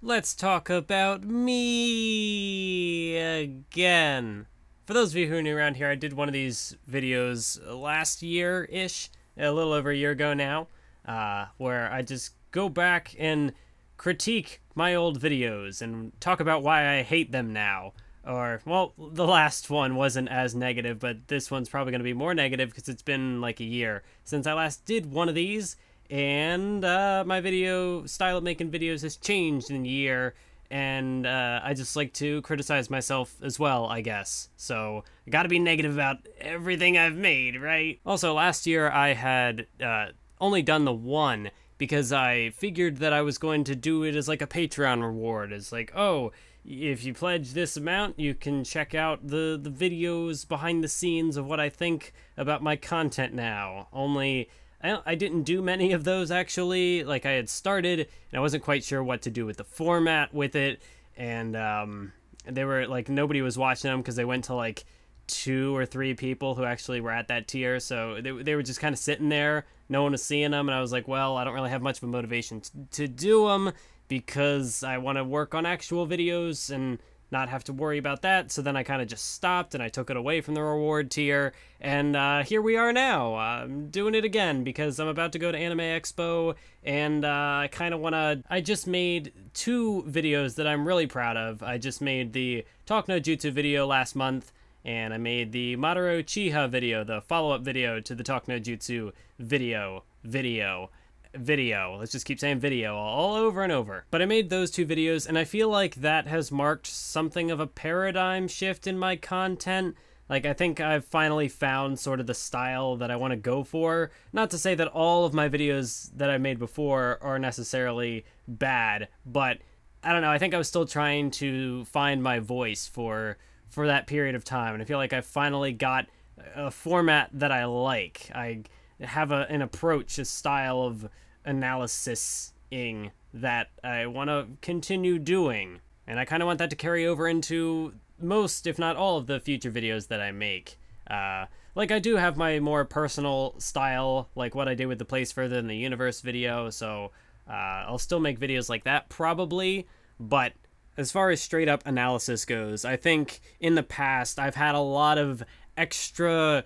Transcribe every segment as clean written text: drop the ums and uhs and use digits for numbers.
let's talk about me again. For those of you who are new around here, I did one of these videos last year-ish, a little over a year ago now, where I just go back and critique my old videos and talk about why I hate them now. Or, well, the last one wasn't as negative, but this one's probably going to be more negative because it's been like a year since I last did one of these. And my video style of making videos has changed in a year, and I just like to criticize myself as well, I guess. So I gotta be negative about everything I've made, right? Also, last year I had only done the one because I figured that I was going to do it as like a Patreon reward. It's like, oh, if you pledge this amount, you can check out the videos behind the scenes of what I think about my content now. Only I didn't do many of those, actually. Like, I had started, and I wasn't quite sure what to do with the format with it, and they were, like, nobody was watching them because they went to, like, 2 or 3 people who actually were at that tier, so they were just kind of sitting there. No one was seeing them, and I was like, well, I don't really have much of a motivation to do them because I want to work on actual videos and not have to worry about that. So then I kind of just stopped and I took it away from the reward tier, and here we are now. I'm doing it again because I'm about to go to Anime Expo, and I kind of want to... I just made 2 videos that I'm really proud of. I just made the Talk No Jutsu video last month, and I made the Madoru Chiha video, the follow-up video to the Talk No Jutsu video. Let's just keep saying video all over and over. But I made those 2 videos, and I feel like that has marked something of a paradigm shift in my content. Like, I think I've finally found sort of the style that I want to go for. Not to say that all of my videos that I made before are necessarily bad, but I don't know, I think I was still trying to find my voice for that period of time, and I feel like I finally got a format that I like. I have an approach, a style of analysis-ing that I want to continue doing. And I kind of want that to carry over into most, if not all, of the future videos that I make. Like, I do have my more personal style, like what I did with the Place Further Than the Universe video, so I'll still make videos like that, probably. But as far as straight-up analysis goes, I think in the past I've had a lot of extra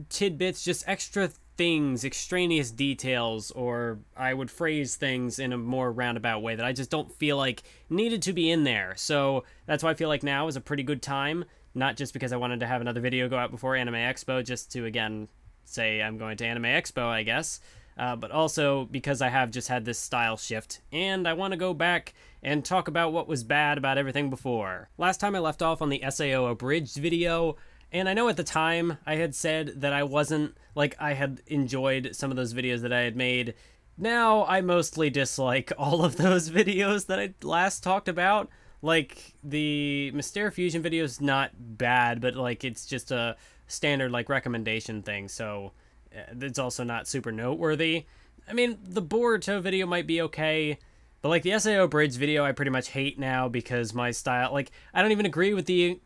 tidbits, just extra things, extraneous details, or I would phrase things in a more roundabout way that I just don't feel like needed to be in there. So that's why I feel like now is a pretty good time, not just because I wanted to have another video go out before Anime Expo, just to, again, say I'm going to Anime Expo, I guess, but also because I have just had this style shift, and I want to go back and talk about what was bad about everything before. Last time I left off on the SAO Abridged video, and I know at the time I had said that I wasn't, like, I had enjoyed some of those videos that I had made. Now I mostly dislike all of those videos that I last talked about. Like, the Mystere Fusion video is not bad, but, like, it's just a standard, like, recommendation thing, so it's also not super noteworthy. I mean, the Boruto video might be okay, but, like, the SAO Bridge video I pretty much hate now because my style... Like, I don't even agree with the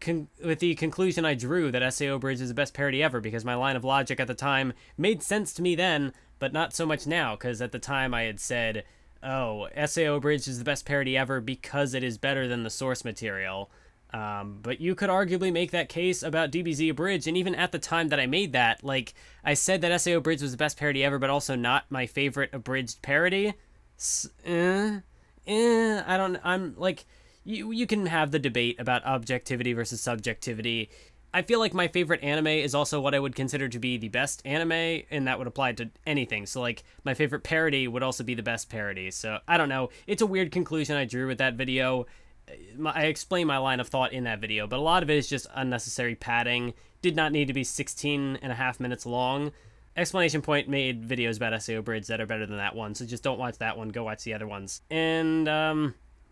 conclusion I drew that SAO Bridge is the best parody ever, because my line of logic at the time made sense to me then, but not so much now, because at the time I had said, oh, SAO Bridge is the best parody ever because it is better than the source material. But you could arguably make that case about DBZ Abridged, and even at the time that I made that, like, I said that SAO Bridge was the best parody ever, but also not my favorite abridged parody. I'm like, you can have the debate about objectivity versus subjectivity. I feel like my favorite anime is also what I would consider to be the best anime, and that would apply to anything. So, like, my favorite parody would also be the best parody. So, I don't know. It's a weird conclusion I drew with that video. I explain my line of thought in that video, but a lot of it is just unnecessary padding. Did not need to be 16.5 minutes long. Explanation Point made videos about SAO Bridge that are better than that one, so just don't watch that one, go watch the other ones. And,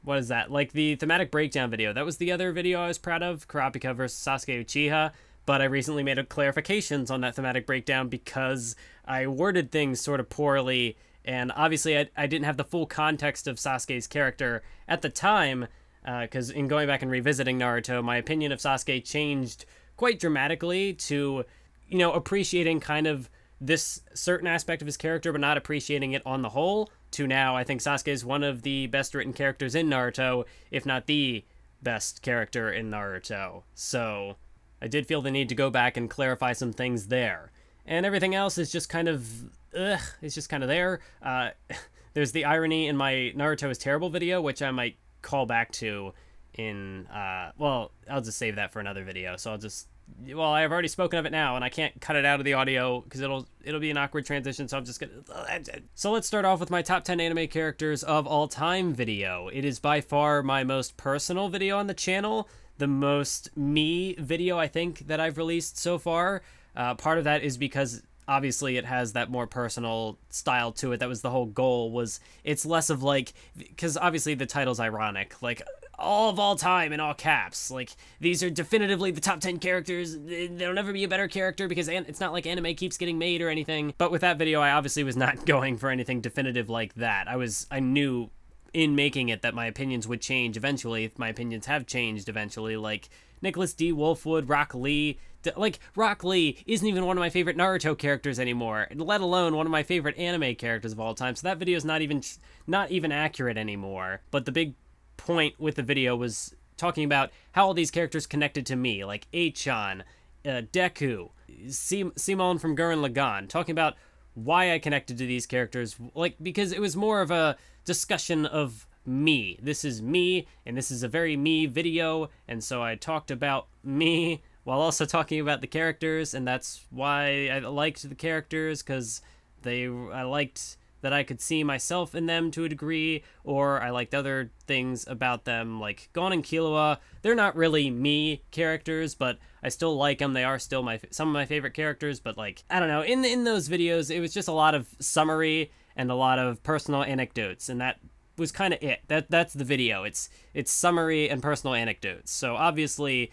what is that? Like, the thematic breakdown video, that was the other video I was proud of, Kurapika versus Sasuke Uchiha, but I recently made clarifications on that thematic breakdown because I worded things sort of poorly, and obviously I didn't have the full context of Sasuke's character at the time, because in going back and revisiting Naruto, my opinion of Sasuke changed quite dramatically to, you know, appreciating kind of this certain aspect of his character but not appreciating it on the whole, to now I think Sasuke is one of the best written characters in Naruto, if not the best character in Naruto. So I did feel the need to go back and clarify some things there. And everything else is just kind of, it's just kind of there. There's the irony in my Naruto is terrible video, which I might call back to in, well, I'll just save that for another video. So well, I've already spoken of it now, and I can't cut it out of the audio because it'll be an awkward transition, so I'm just gonna... So let's start off with my top 10 anime characters of all time video. It is by far my most personal video on the channel, the most me video I think that I've released so far. Part of that is because obviously it has that more personal style to it. That was the whole goal, was it's less of like, because obviously the title's ironic, like all of all time in all caps. Like, these are definitively the top 10 characters. There'll never be a better character because it's not like anime keeps getting made or anything. But with that video, I obviously was not going for anything definitive like that. I knew in making it that my opinions would change eventually. My opinions have changed eventually. Like, Nicholas D. Wolfwood, Rock Lee. Like, Rock Lee isn't even one of my favorite Naruto characters anymore, let alone one of my favorite anime characters of all time. So that video is not even accurate anymore. But the big point with the video was talking about how all these characters connected to me, like Achan, Deku, Simon from Gurren Lagann, talking about why I connected to these characters, like, because it was more of a discussion of me. This is me, and this is a very me video, and so I talked about me while also talking about the characters, and that's why I liked the characters, because I liked that I could see myself in them to a degree, or I liked other things about them, like Gon and Killua. They're not really me characters, but I still like them. They are still some of my favorite characters, but like, I don't know, in those videos, it was just a lot of summary and a lot of personal anecdotes, and that was kind of it. That's the video. It's summary and personal anecdotes. So obviously,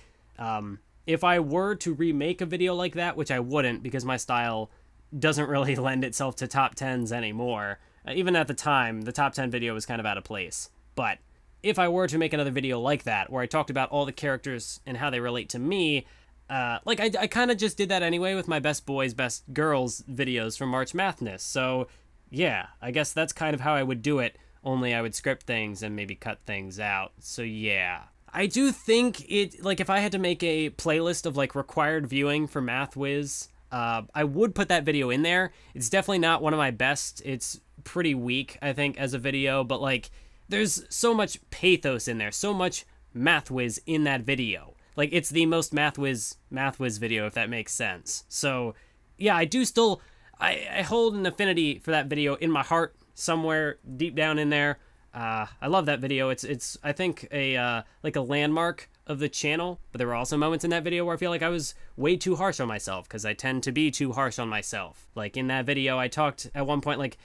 if I were to remake a video like that, which I wouldn't because my style doesn't really lend itself to top 10s anymore. Even at the time, the top 10 video was kind of out of place. But if I were to make another video like that, where I talked about all the characters and how they relate to me, like I kind of just did that anyway with my Best Boys, Best Girls videos from March Madness. So yeah, I guess that's kind of how I would do it, only I would script things and maybe cut things out. So yeah. I do think like if I had to make a playlist of like required viewing for Math Wiz, I would put that video in there. It's definitely not one of my best. It's pretty weak, I think, as a video, but like, there's so much pathos in there, so much Math Wiz in that video. Like, it's the most Math Wiz video, if that makes sense. So, yeah, I do still, I hold an affinity for that video in my heart, somewhere deep down in there. I love that video. It's I think like a landmark of the channel, but there were also moments in that video where I feel like I was way too harsh on myself, because I tend to be too harsh on myself. Like in that video, I talked at one point, like,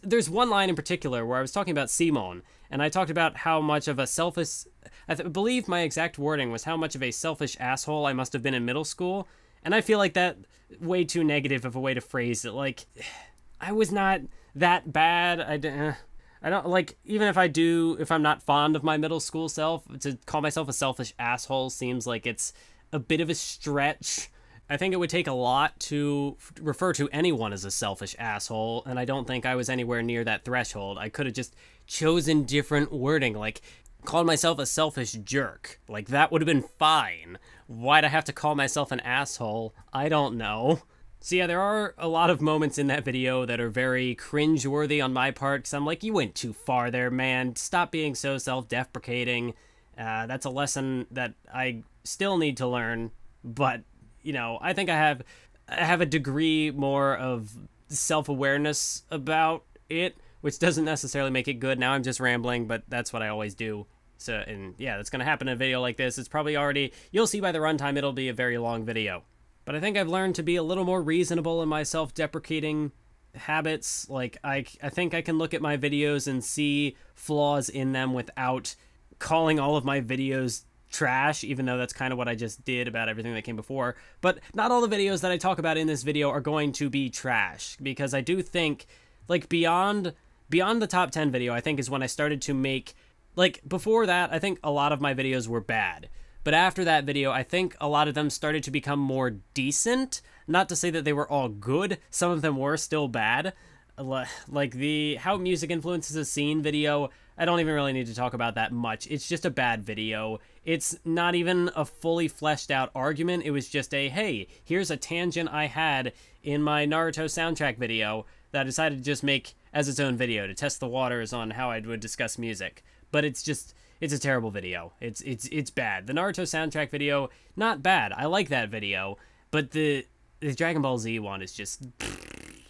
there's one line in particular where I was talking about Simon, and I talked about how much of a selfish, I believe my exact wording was how much of a selfish asshole I must have been in middle school, and I feel like that way too negative of a way to phrase it. Like, I was not that bad. I don't, like, even if I'm not fond of my middle school self, to call myself a selfish asshole seems like it's a bit of a stretch. I think it would take a lot to refer to anyone as a selfish asshole, and I don't think I was anywhere near that threshold. I could have just chosen different wording, like, called myself a selfish jerk. Like, that would have been fine. Why'd I have to call myself an asshole? I don't know. So yeah, there are a lot of moments in that video that are very cringe-worthy on my part, because I'm like, you went too far there, man. Stop being so self-deprecating. That's a lesson that I still need to learn, but, you know, I think I have a degree more of self-awareness about it, which doesn't necessarily make it good. Now I'm just rambling, but that's what I always do. So, and yeah, that's going to happen in a video like this. It's probably already, you'll see by the runtime, it'll be a very long video. But I think I've learned to be a little more reasonable in my self-deprecating habits. Like, I think I can look at my videos and see flaws in them without calling all of my videos trash, even though that's kind of what I just did about everything that came before. But not all the videos that I talk about in this video are going to be trash, because I do think, like, beyond the top 10 video, I think is when I started to make, like, before that, I think a lot of my videos were bad. But after that video, I think a lot of them started to become more decent. Not to say that they were all good, some of them were still bad. Like the How Music Influences a Scene video, I don't even really need to talk about that much. It's just a bad video. It's not even a fully fleshed out argument. It was just a, hey, here's a tangent I had in my Naruto soundtrack video that I decided to just make as its own video to test the waters on how I would discuss music. But it's a terrible video. It's bad. The Naruto soundtrack video, not bad. I like that video, but the Dragon Ball Z one is just,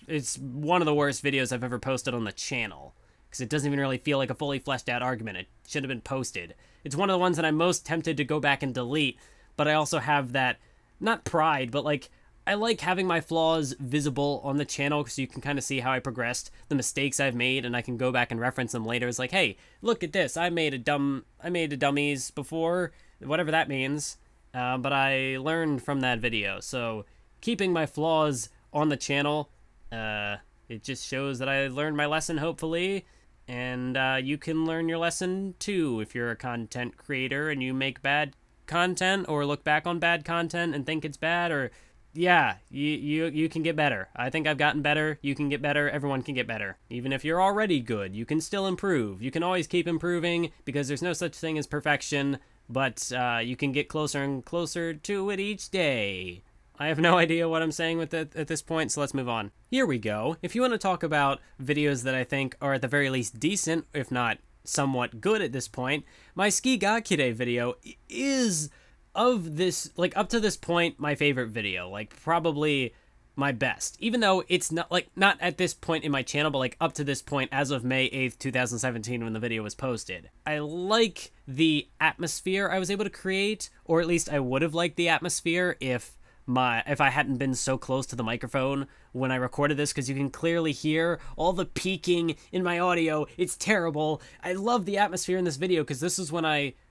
it's one of the worst videos I've ever posted on the channel, because it doesn't even really feel like a fully fleshed out argument. It should have been posted. It's one of the ones that I'm most tempted to go back and delete, but I also have that, not pride, but like, I like having my flaws visible on the channel so you can kind of see how I progressed, the mistakes I've made, and I can go back and reference them later. It's like, hey, look at this. I made a dummies before, whatever that means, but I learned from that video. So keeping my flaws on the channel, it just shows that I learned my lesson, hopefully, and you can learn your lesson too if you're a content creator and you make bad content or look back on bad content and think it's bad, or yeah, you can get better. I think I've gotten better. You can get better. Everyone can get better. Even if you're already good, you can still improve. You can always keep improving because there's no such thing as perfection, but you can get closer and closer to it each day. I have no idea what I'm saying with it at this point, so let's move on. Here we go. If you want to talk about videos that I think are at the very least decent, if not somewhat good at this point, my Ski Gakure video is, of this, like, up to this point, my favorite video, like, probably my best, even though it's not, like, not at this point in my channel, but, like, up to this point as of May 8th, 2017, when the video was posted. I like the atmosphere I was able to create, or at least I would have liked the atmosphere if I hadn't been so close to the microphone when I recorded this, because you can clearly hear all the peaking in my audio. It's terrible. I love the atmosphere in this video, because this is when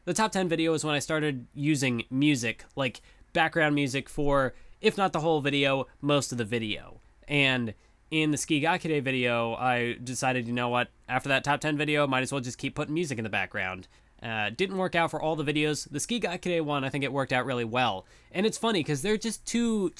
the top 10 video is when I started using music, like background music for, if not the whole video, most of the video. And in the Ski Gakure video, I decided, you know what, after that top 10 video, might as well just keep putting music in the background. Didn't work out for all the videos. The Ski Gakure one, I think it worked out really well. And it's funny, because they're just two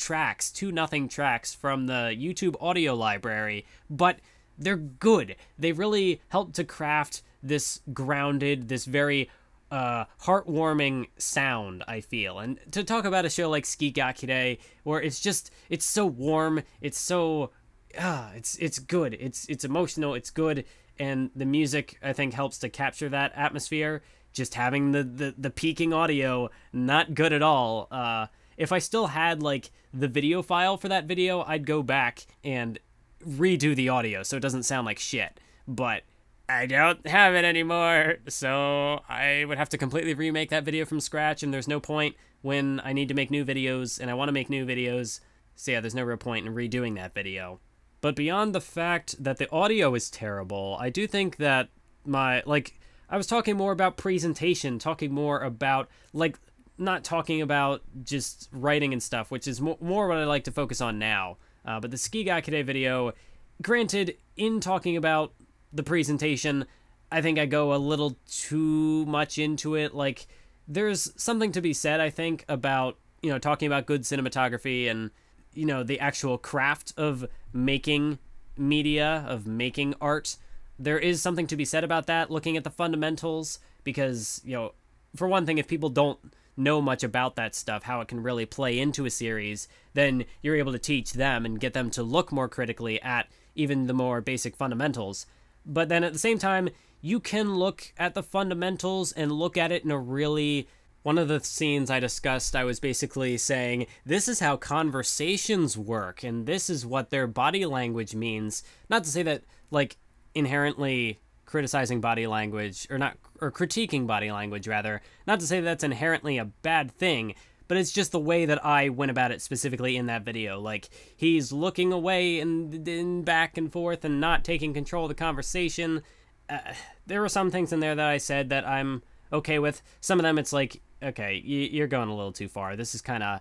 nothing tracks from the YouTube audio library, but they're good. They really helped to craft this grounded, this very heartwarming sound, I feel. And to talk about a show like Ski Gakure, where it's so warm, it's so, it's good, it's emotional, it's good, and the music, I think, helps to capture that atmosphere. Just having the peaking audio, not good at all. If I still had, like, the video file for that video, I'd go back and redo the audio so it doesn't sound like shit. But I don't have it anymore, so I would have to completely remake that video from scratch, and there's no point when I need to make new videos, and I want to make new videos, so yeah, there's no real point in redoing that video. But beyond the fact that the audio is terrible, I do think that I was talking more about presentation, talking more about, like, not talking about just writing and stuff, which is more what I like to focus on now. But the Ski Gakure video, granted, in talking about the presentation, I think I go a little too much into it. Like, there's something to be said, I think, about, you know, talking about good cinematography and, you know, the actual craft of making media, of making art. There is something to be said about that, looking at the fundamentals, because, you know, for one thing, if people don't know much about that stuff, how it can really play into a series, then you're able to teach them and get them to look more critically at even the more basic fundamentals. But then at the same time, you can look at the fundamentals and look at it in a really... One of the scenes I discussed, I was basically saying, this is how conversations work, and this is what their body language means. Not to say that, like, inherently criticizing body language, or critiquing body language, rather. Not to say that's inherently a bad thing, but it's just the way that I went about it specifically in that video. Like, he's looking away and back and forth and not taking control of the conversation. There were some things in there that I said that I'm okay with. Some of them, it's like, okay, you're going a little too far. This is kind of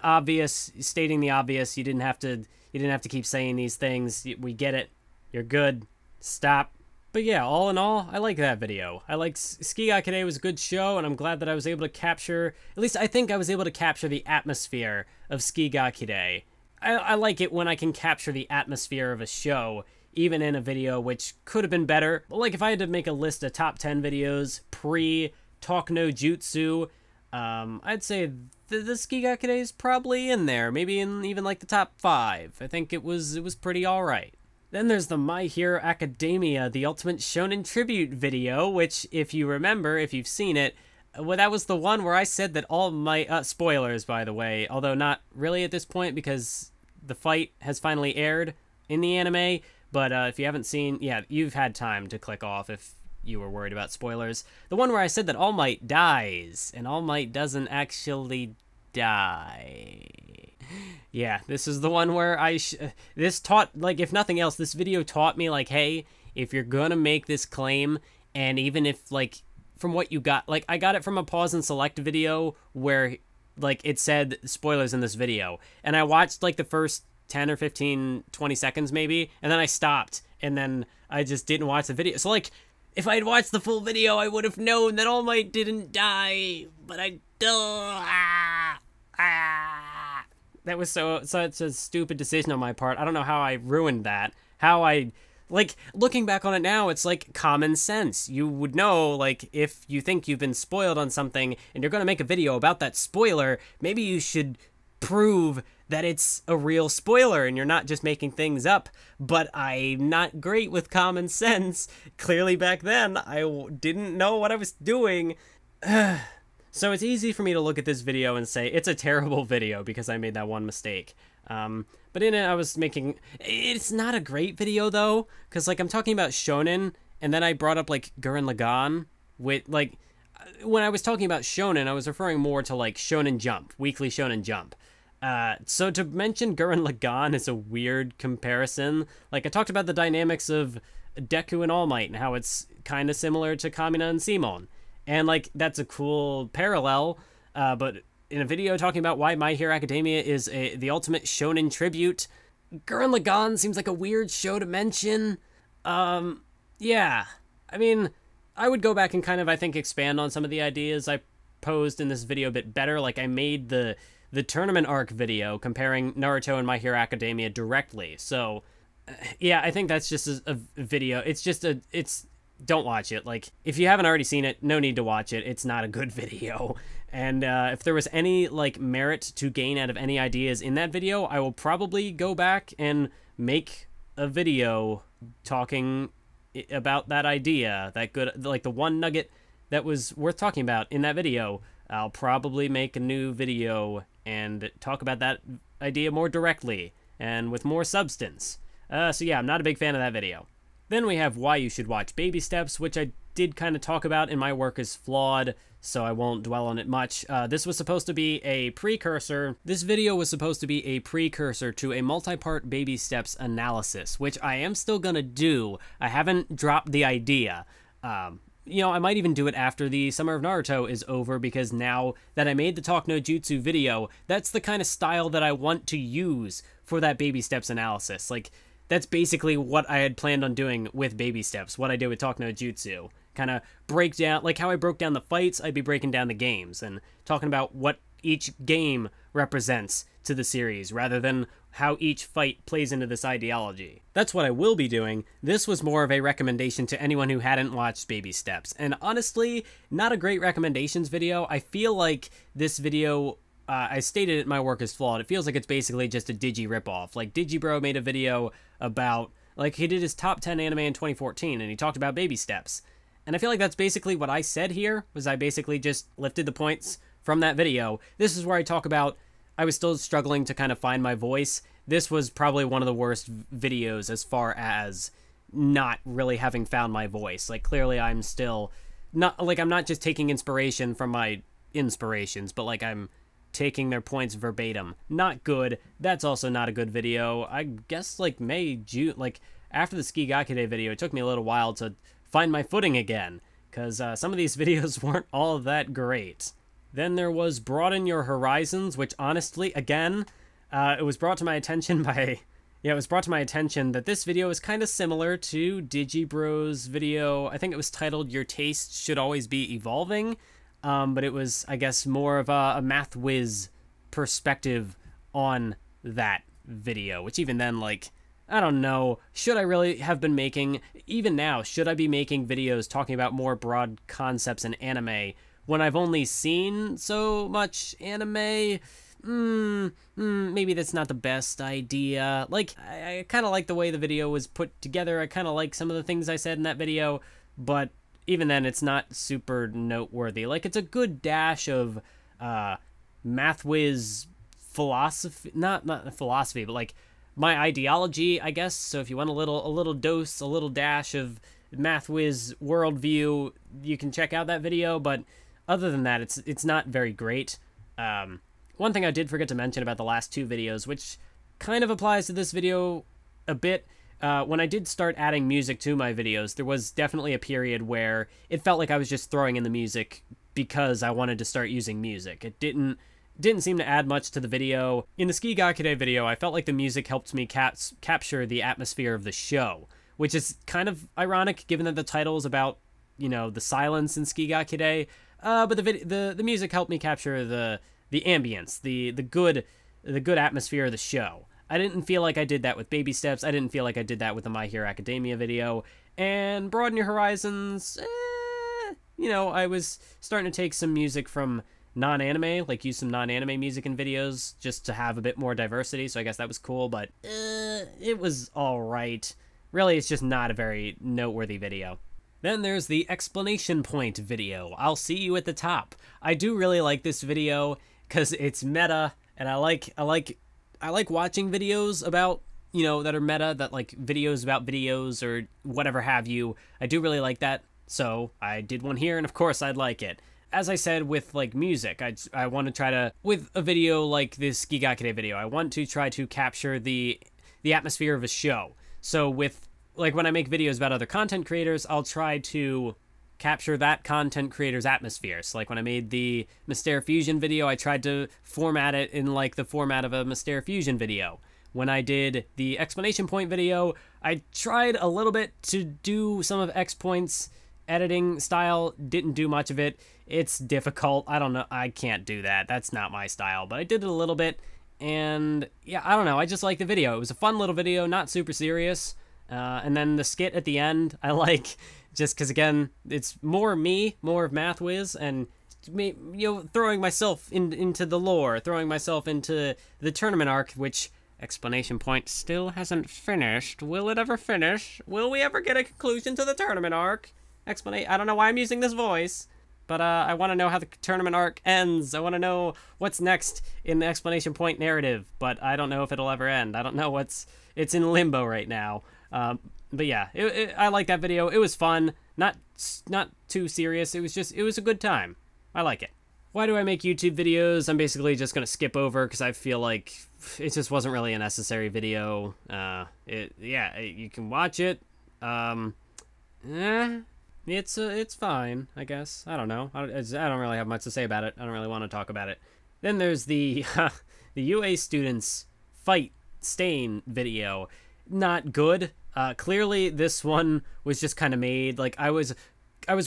obvious, stating the obvious. You didn't have to keep saying these things. We get it. You're good. Stop. But yeah, all in all, I like that video. I like Ski Gakure was a good show, and I'm glad that I was able to capture, at least I think I was able to capture the atmosphere of Ski Gakure. I like it when I can capture the atmosphere of a show, even in a video, which could have been better. But like if I had to make a list of top 10 videos pre-Talk No Jutsu, I'd say the Skigakure is probably in there, maybe in even like the top 5. I think it was pretty alright. Then there's the My Hero Academia, the Ultimate Shonen Tribute video, which, if you remember, if you've seen it, well, that was the one where I said that all my, spoilers, by the way, although not really at this point because the fight has finally aired in the anime, but if you haven't seen, yeah, you've had time to click off if you were worried about spoilers. The one where I said that All Might dies, and All Might doesn't actually die. Yeah, this is the one where this taught, like, if nothing else, this video taught me, like, hey, if you're gonna make this claim, and even if, like, from what you got, like, I got it from a pause and select video where, like, it said spoilers in this video, and I watched, like, the first 10 or 15, 20 seconds, maybe, and then I stopped, and then I just didn't watch the video. So, like, if I had watched the full video, I would have known that All Might didn't die, but I don't. That was such a stupid decision on my part. I don't know how I ruined that. Like, looking back on it now, it's like common sense. You would know, like, if you think you've been spoiled on something and you're going to make a video about that spoiler, maybe you should prove that it's a real spoiler and you're not just making things up. But I'm not great with common sense. Clearly back then, I didn't know what I was doing. So it's easy for me to look at this video and say it's a terrible video because I made that one mistake. But in it, I was making... It's not a great video, though, because, like, I'm talking about shonen, and then I brought up, like, Gurren Lagann with, like... When I was talking about shonen, I was referring more to, like, Shonen Jump, Weekly Shonen Jump. So to mention Gurren Lagann is a weird comparison. Like, I talked about the dynamics of Deku and All Might and how it's kind of similar to Kamina and Simon. And, like, that's a cool parallel, but in a video talking about why My Hero Academia is the ultimate shonen tribute, Gurren Lagann seems like a weird show to mention. Yeah. I mean, I would go back and kind of, I think, expand on some of the ideas I posed in this video a bit better. Like, I made the tournament arc video comparing Naruto and My Hero Academia directly. So, yeah, I think that's just a video. It's don't watch it. Like, if you haven't already seen it, no need to watch it. It's not a good video. And if there was any, like, merit to gain out of any ideas in that video, I will probably go back and make a video talking about that idea, that good, like, the one nugget that was worth talking about in that video. I'll probably make a new video and talk about that idea more directly and with more substance. So yeah, I'm not a big fan of that video. Then we have why you should watch Baby Steps, which I did kind of talk about in My Work is Flawed, so I won't dwell on it much. This was supposed to be a precursor. This video was supposed to be a precursor to a multi-part Baby Steps analysis, which I am still gonna do. I haven't dropped the idea. You know, I might even do it after the Summer of Naruto is over, because now that I made the Talk No Jutsu video, that's the kind of style that I want to use for that Baby Steps analysis. Like, that's basically what I had planned on doing with Baby Steps, what I did with Talk No Jutsu. Kind of break down, like how I broke down the fights, I'd be breaking down the games, and talking about what each game represents to the series, rather than how each fight plays into this ideology. That's what I will be doing. This was more of a recommendation to anyone who hadn't watched Baby Steps, and honestly, not a great recommendations video. I feel like this video... I stated it, My Work is Flawed. It feels like it's basically just a Digi ripoff. Like, Digibro made a video about, like, he did his top 10 anime in 2014, and he talked about Baby Steps. And I feel like that's basically what I said here, was I basically just lifted the points from that video. This is where I talk about, I was still struggling to kind of find my voice. This was probably one of the worst videos as far as not really having found my voice. Like, clearly I'm still, not, like, I'm not just taking inspiration from my inspirations, but, like, I'm taking their points verbatim. Not good. That's also not a good video. I guess, like, May, June, like, after the Skigakure video, it took me a little while to find my footing again, because some of these videos weren't all that great. Then there was Broaden Your Horizons, which honestly, again, it was brought to my attention by... Yeah, it was brought to my attention that this video is kind of similar to Digibro's video. I think it was titled Your Taste Should Always Be Evolving. But it was, I guess, more of a math whiz perspective on that video, which even then, like, I don't know, should I really have been making, even now, should I be making videos talking about more broad concepts in anime when I've only seen so much anime? Maybe that's not the best idea. Like, I kind of like the way the video was put together. I kind of like some of the things I said in that video, but even then, it's not super noteworthy. Like, it's a good dash of math whiz philosophy, not philosophy, but like my ideology, I guess. So if you want a little dose, a little dash of math whiz worldview, you can check out that video. But other than that, it's not very great. One thing I did forget to mention about the last two videos, which kind of applies to this video a bit, when I did start adding music to my videos, there was definitely a period where it felt like I was just throwing in the music because I wanted to start using music. It didn't seem to add much to the video. In the Ski Gakure video, I felt like the music helped me capture the atmosphere of the show, which is kind of ironic given that the title is about, you know, the silence in Ski Gakure. But the music helped me capture the ambience, the good atmosphere of the show. I didn't feel like I did that with Baby Steps. I didn't feel like I did that with the My Hero Academia video. And Broaden Your Horizons, you know, I was starting to take some music from non-anime, like use some non-anime music in videos just to have a bit more diversity, so I guess that was cool, but it was alright. Really, it's just not a very noteworthy video. Then there's the explanation point video. I'll see you at the top. I do really like this video because it's meta, and I like watching videos about, you know, that are meta, that like videos about videos or whatever have you. I do really like that, so I did one here, and of course I'd like it. As I said with like music, I want to try to, with a video like this Ski Gakure video, I want to try to capture the atmosphere of a show. So with, like, when I make videos about other content creators, I'll try to capture that content creator's atmosphere. So like when I made the Mystere Fusion video, I tried to format it in like the format of a Mystere Fusion video. When I did the explanation point video, I tried a little bit to do some of X Point's editing style, didn't do much of it. It's difficult. I don't know. I can't do that. That's not my style, but I did it a little bit. And yeah, I don't know. I just like the video. It was a fun little video, not super serious. And then the skit at the end, I like, just because, again, it's more me, more of Math Wiz, and me, you know, throwing myself into the lore, throwing myself into the tournament arc, which explanation point still hasn't finished. Will it ever finish? Will we ever get a conclusion to the tournament arc? I don't know why I'm using this voice, but I want to know how the tournament arc ends. I want to know what's next in the explanation point narrative, but I don't know if it'll ever end. I don't know it's in limbo right now. But yeah, I like that video. It was fun, not too serious. It was a good time. I like it. Why do I make YouTube videos? I'm basically just gonna skip over because I feel like it just wasn't really a necessary video. Yeah, you can watch it. It's fine, I guess. I don't know. I don't really have much to say about it. I don't really want to talk about it. Then there's the the UA students fight stain video. Not good. Clearly this one was just kind of made, like, I was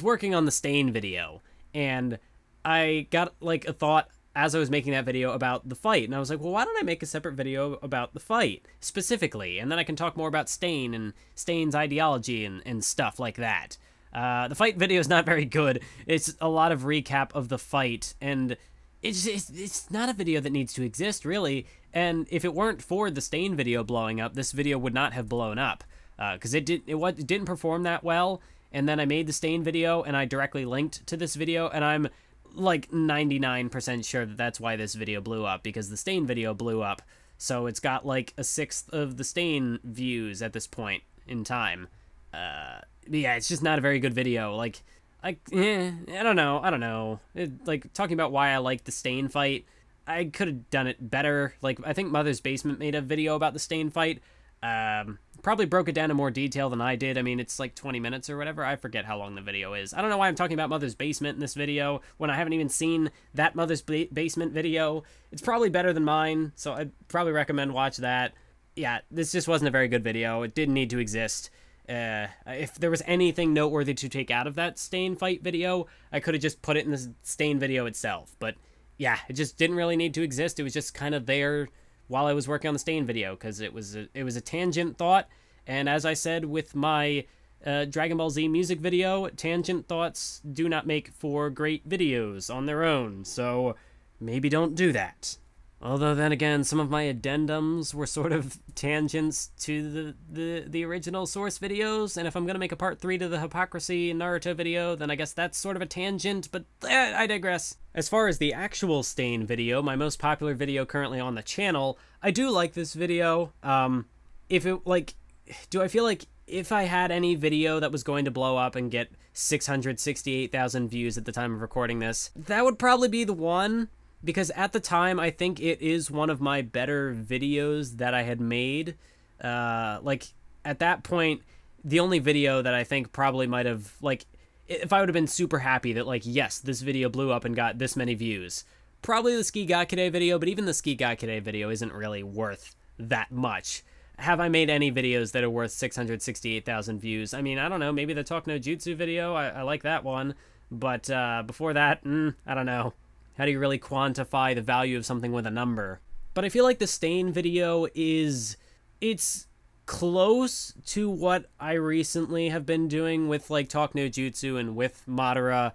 working on the stain video, and I got like a thought as I was making that video about the fight, and I was like, well, why don't I make a separate video about the fight specifically, and then I can talk more about Stain and Stain's ideology and stuff like that. The fight video is not very good. It's a lot of recap of the fight, and it's not a video that needs to exist, really. And if it weren't for the Stain video blowing up, this video would not have blown up, because it didn't perform that well. And then I made the Stain video, and I directly linked to this video, and I'm like 99% sure that that's why this video blew up, because the Stain video blew up. So it's got like a sixth of the Stain views at this point in time. Yeah, it's just not a very good video. Like, I don't know. Like, talking about why I like the Stain fight, I could have done it better. Like, I think Mother's Basement made a video about the Stain fight. Probably broke it down in more detail than I did. I mean, it's like 20 minutes or whatever. I forget how long the video is. I don't know why I'm talking about Mother's Basement in this video when I haven't even seen that Mother's Basement video. It's probably better than mine, so I'd probably recommend watch that. Yeah, this just wasn't a very good video. It didn't need to exist. If there was anything noteworthy to take out of that Stain fight video, I could have just put it in the Stain video itself. But yeah, it just didn't really need to exist. It was just kind of there while I was working on the Stain video, because it was a tangent thought, and as I said with my Dragon Ball Z music video, tangent thoughts do not make for great videos on their own, so maybe don't do that. Although then again, some of my addendums were sort of tangents to the original source videos, and if I'm gonna make a part 3 to the Hypocrisy Naruto video, then I guess that's sort of a tangent, but I digress. As far as the actual Stain video, my most popular video currently on the channel, I do like this video. Do I feel like if I had any video that was going to blow up and get 668,000 views at the time of recording this, that would probably be the one. Because at the time, I think it is one of my better videos that I had made. Like, at that point, the only video that I think probably might have, like, if I would have been super happy that, like, yes, this video blew up and got this many views, probably the Ski Gakure video, but even the Ski Gakure video isn't really worth that much. Have I made any videos that are worth 668,000 views? I mean, I don't know, maybe the Talk No Jutsu video, I like that one, but before that, I don't know. How do you really quantify the value of something with a number? But I feel like the Stain video it's close to what I recently have been doing with, like, Talk No Jutsu and with Madara.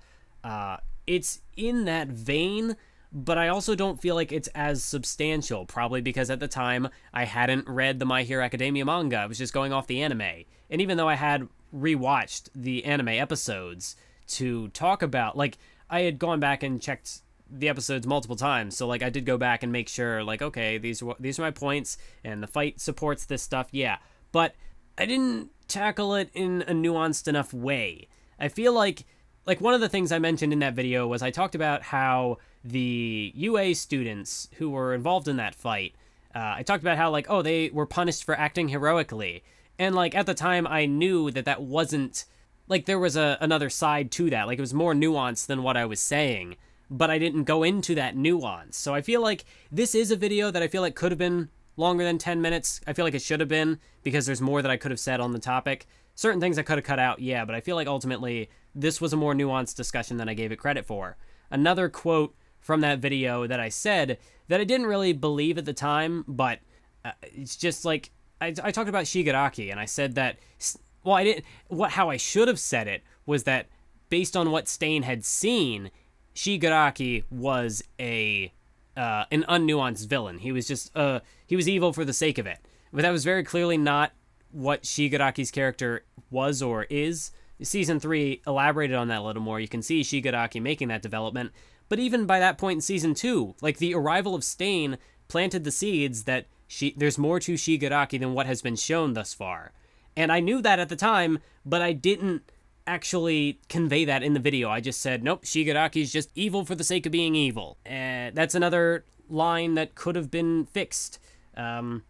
It's in that vein, but I also don't feel like it's as substantial, probably because at the time I hadn't read the My Hero Academia manga. I was just going off the anime. And even though I had rewatched the anime episodes to talk about, like, I had gone back and checked the episodes multiple times, so, like, I did go back and make sure, like, okay, these are my points, and the fight supports this stuff, yeah, but I didn't tackle it in a nuanced enough way. I feel like one of the things I mentioned in that video was I talked about how the UA students who were involved in that fight, I talked about how, like, oh, they were punished for acting heroically, and, like, at the time I knew that wasn't, like, there was another side to that, like, it was more nuanced than what I was saying, but I didn't go into that nuance. So I feel like this is a video that I feel like could have been longer than 10 minutes. I feel like it should have been, because there's more that I could have said on the topic. Certain things I could have cut out, yeah, but I feel like ultimately this was a more nuanced discussion than I gave it credit for. Another quote from that video that I said that I didn't really believe at the time, but it's just like, I talked about Shigaraki, and I said that, well, how I should have said it was that based on what Stain had seen, Shigaraki was an unnuanced villain. He was just, he was evil for the sake of it. But that was very clearly not what Shigaraki's character was or is. Season 3 elaborated on that a little more. You can see Shigaraki making that development. But even by that point in Season 2, like, the arrival of Stain planted the seeds that there's more to Shigaraki than what has been shown thus far. And I knew that at the time, but I didn't actually convey that in the video. I just said, nope, Shigaraki's just evil for the sake of being evil. And that's another line that could have been fixed. I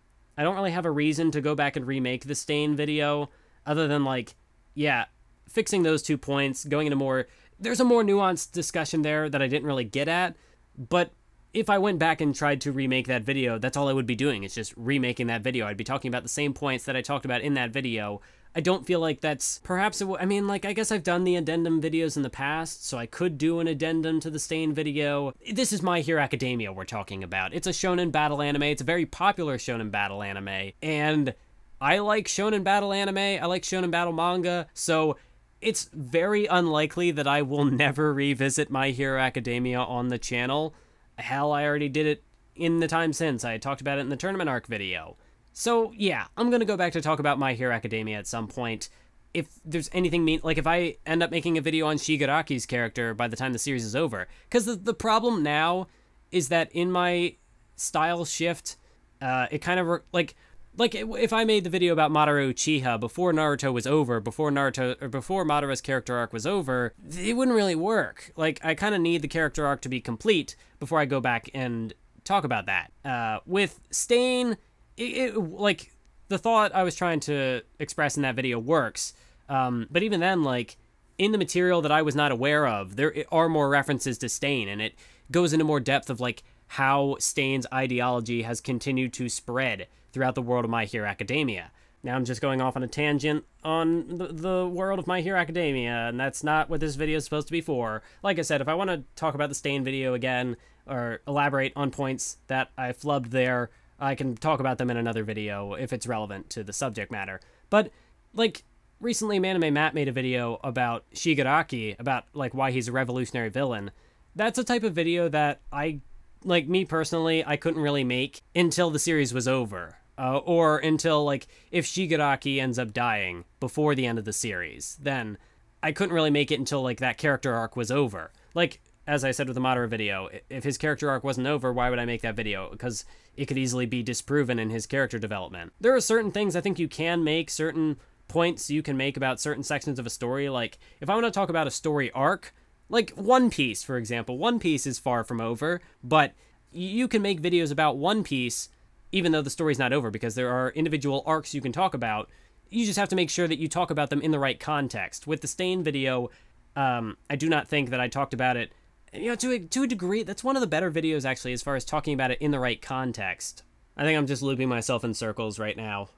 don't really have a reason to go back and remake the Stain video, other than, like, yeah, fixing those 2 points, going into there's a more nuanced discussion there that I didn't really get at, but if I went back and tried to remake that video, that's all I would be doing. It's just remaking that video. I'd be talking about the same points that I talked about in that video. I don't feel like that's, perhaps, I mean, like, I guess I've done the addendum videos in the past, so I could do an addendum to the Stain video. This is My Hero Academia we're talking about. It's a shonen battle anime. It's a very popular shonen battle anime, and I like shonen battle anime. I like shonen battle manga, so it's very unlikely that I will never revisit My Hero Academia on the channel. Hell, I already did it in the time since. I talked about it in the tournament arc video. So, yeah, I'm gonna go back to talk about My Hero Academia at some point. If there's anything like, if I end up making a video on Shigaraki's character by the time the series is over. Because the problem now is that in my style shift, it kind of, like, if I made the video about Madara Uchiha before Naruto was over, before Madara's character arc was over, it wouldn't really work. Like, I kind of need the character arc to be complete before I go back and talk about that. With Stain, like, the thought I was trying to express in that video works, but even then, like, in the material that I was not aware of, there are more references to Stain, and it goes into more depth of, like, how Stain's ideology has continued to spread throughout the world of My Hero Academia. Now I'm just going off on a tangent on the world of My Hero Academia, and that's not what this video is supposed to be for. Like I said, if I want to talk about the Stain video again, or elaborate on points that I flubbed there, I can talk about them in another video if it's relevant to the subject matter. But, like, recently Manime Matt made a video about Shigaraki, about, like, why he's a revolutionary villain. That's a type of video that like, me personally, I couldn't really make until the series was over. Or until, like, if Shigaraki ends up dying before the end of the series, then I couldn't really make it until, like, that character arc was over. Like, as I said with the Madara video, if his character arc wasn't over, why would I make that video? Because it could easily be disproven in his character development. There are certain things I think you can make, certain points you can make about certain sections of a story. Like, if I want to talk about a story arc, like One Piece, for example. One Piece is far from over, but you can make videos about One Piece even though the story's not over, because there are individual arcs you can talk about. You just have to make sure that you talk about them in the right context. With the Stain video, I do not think that I talked about it, you know, to a degree. That's one of the better videos, actually, as far as talking about it in the right context. I think I'm just looping myself in circles right now,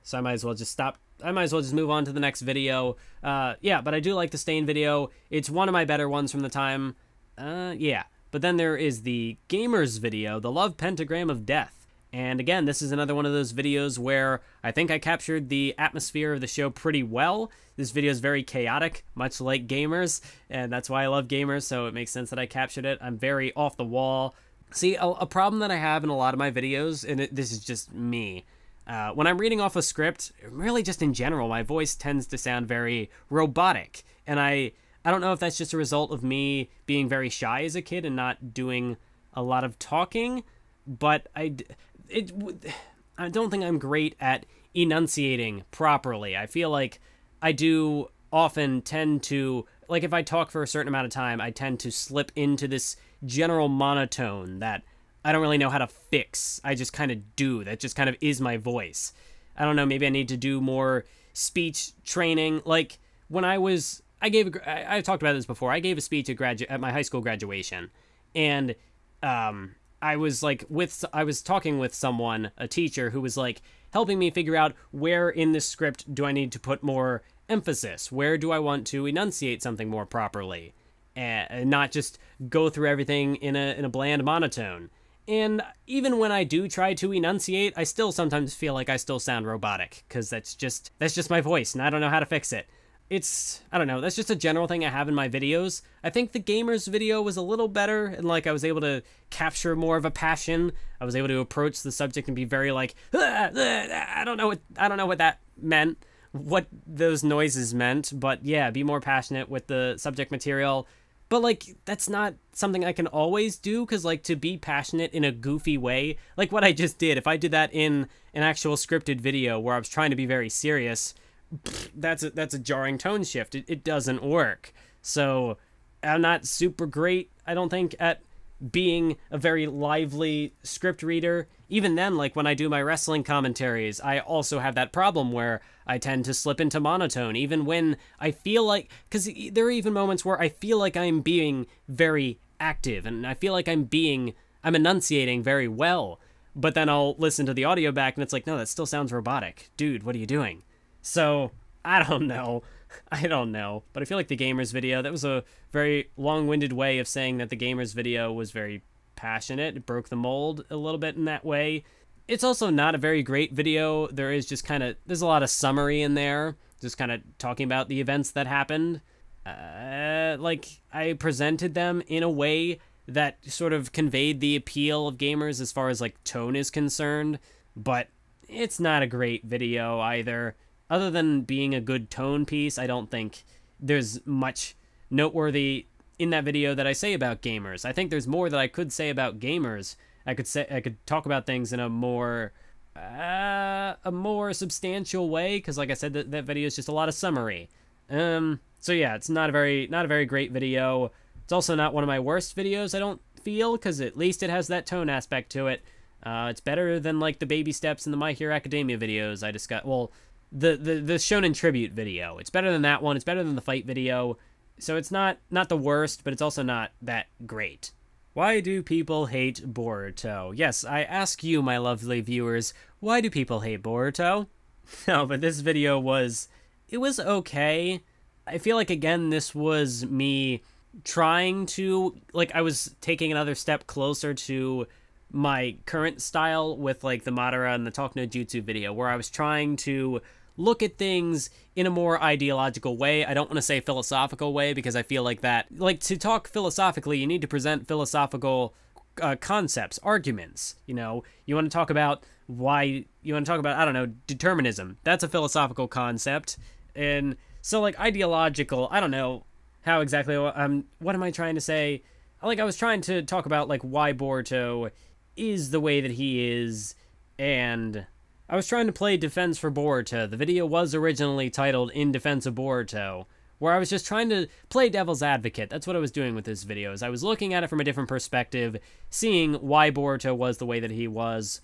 so I might as well just stop. I might as well just move on to the next video. Yeah, but I do like the Stain video. It's one of my better ones from the time. Yeah. But then there is the Gamers video, the Love Pentagram of Death. And again, this is another one of those videos where I think I captured the atmosphere of the show pretty well. This video is very chaotic, much like Gamers, and that's why I love Gamers, so it makes sense that I captured it. I'm very off the wall. See, a problem that I have in a lot of my videos, and this is just me, when I'm reading off a script, really just in general, my voice tends to sound very robotic. And I don't know if that's just a result of me being very shy as a kid and not doing a lot of talking, but I don't think I'm great at enunciating properly. I feel like I do often tend to, like, if I talk for a certain amount of time, I tend to slip into this general monotone that I don't really know how to fix. I just kind of do. That just kind of is my voice. I don't know, maybe I need to do more speech training. Like, when I talked about this before. I gave a speech at my high school graduation, and I was talking with someone, a teacher, who was like helping me figure out where in this script do I need to put more emphasis? Where do I want to enunciate something more properly? And not just go through everything in a bland monotone. And even when I do try to enunciate, I still sometimes feel like I still sound robotic, because that's just my voice, and I don't know how to fix it. I don't know, that's just a general thing I have in my videos. I think the Gamers video was a little better, and like I was able to capture more of a passion. I was able to approach the subject and be very like, I don't know what that meant, what those noises meant, but yeah, be more passionate with the subject material. But like, that's not something I can always do, because like, to be passionate in a goofy way, like what I just did, if I did that in an actual scripted video where I was trying to be very serious, that's a jarring tone shift. It doesn't work. So I'm not super great, I don't think, at being a very lively script reader. Even then, like when I do my wrestling commentaries, I also have that problem where I tend to slip into monotone, even when I feel like, because there are even moments where I feel like I'm being very active, and I feel like I'm enunciating very well, but then I'll listen to the audio back and it's like, no, that still sounds robotic. Dude, what are you doing? So, I don't know, but I feel like the Gamers video, that was a very long-winded way of saying that the Gamers video was very passionate. It broke the mold a little bit in that way. It's also not a very great video. There's a lot of summary in there, just kind of talking about the events that happened. Like, I presented them in a way that sort of conveyed the appeal of Gamers as far as, like, tone is concerned, but it's not a great video either. Other than being a good tone piece, I don't think there's much noteworthy in that video that I say about Gamers. I think there's more that I could say about Gamers. I could talk about things in a more substantial way, because like I said, that video is just a lot of summary. So yeah, it's not a very great video. It's also not one of my worst videos, I don't feel, because at least it has that tone aspect to it. It's better than like the baby steps and the My Hero Academia videos I discussed. Well, the Shonen Tribute video. It's better than that one. It's better than the fight video. So it's not the worst, but it's also not that great. Why do people hate Boruto? Yes, I ask you, my lovely viewers, why do people hate Boruto? No, but this video was okay. I feel like, again, this was me trying to, like, I was taking another step closer to my current style with like the Madara and the Talk no Jutsu video, where I was trying to look at things in a more ideological way. I don't want to say philosophical way, because I feel like that, like, to talk philosophically, you need to present philosophical concepts, arguments. You know, you want to talk about why, you want to talk about, I don't know, determinism. That's a philosophical concept. And so, like, ideological, I don't know how exactly, what am I trying to say? Like, I was trying to talk about, like, why Boruto is the way that he is, and I was trying to play Defense for Boruto. The video was originally titled In Defense of Boruto, where I was just trying to play devil's advocate. That's what I was doing with this video, is I was looking at it from a different perspective, seeing why Boruto was the way that he was,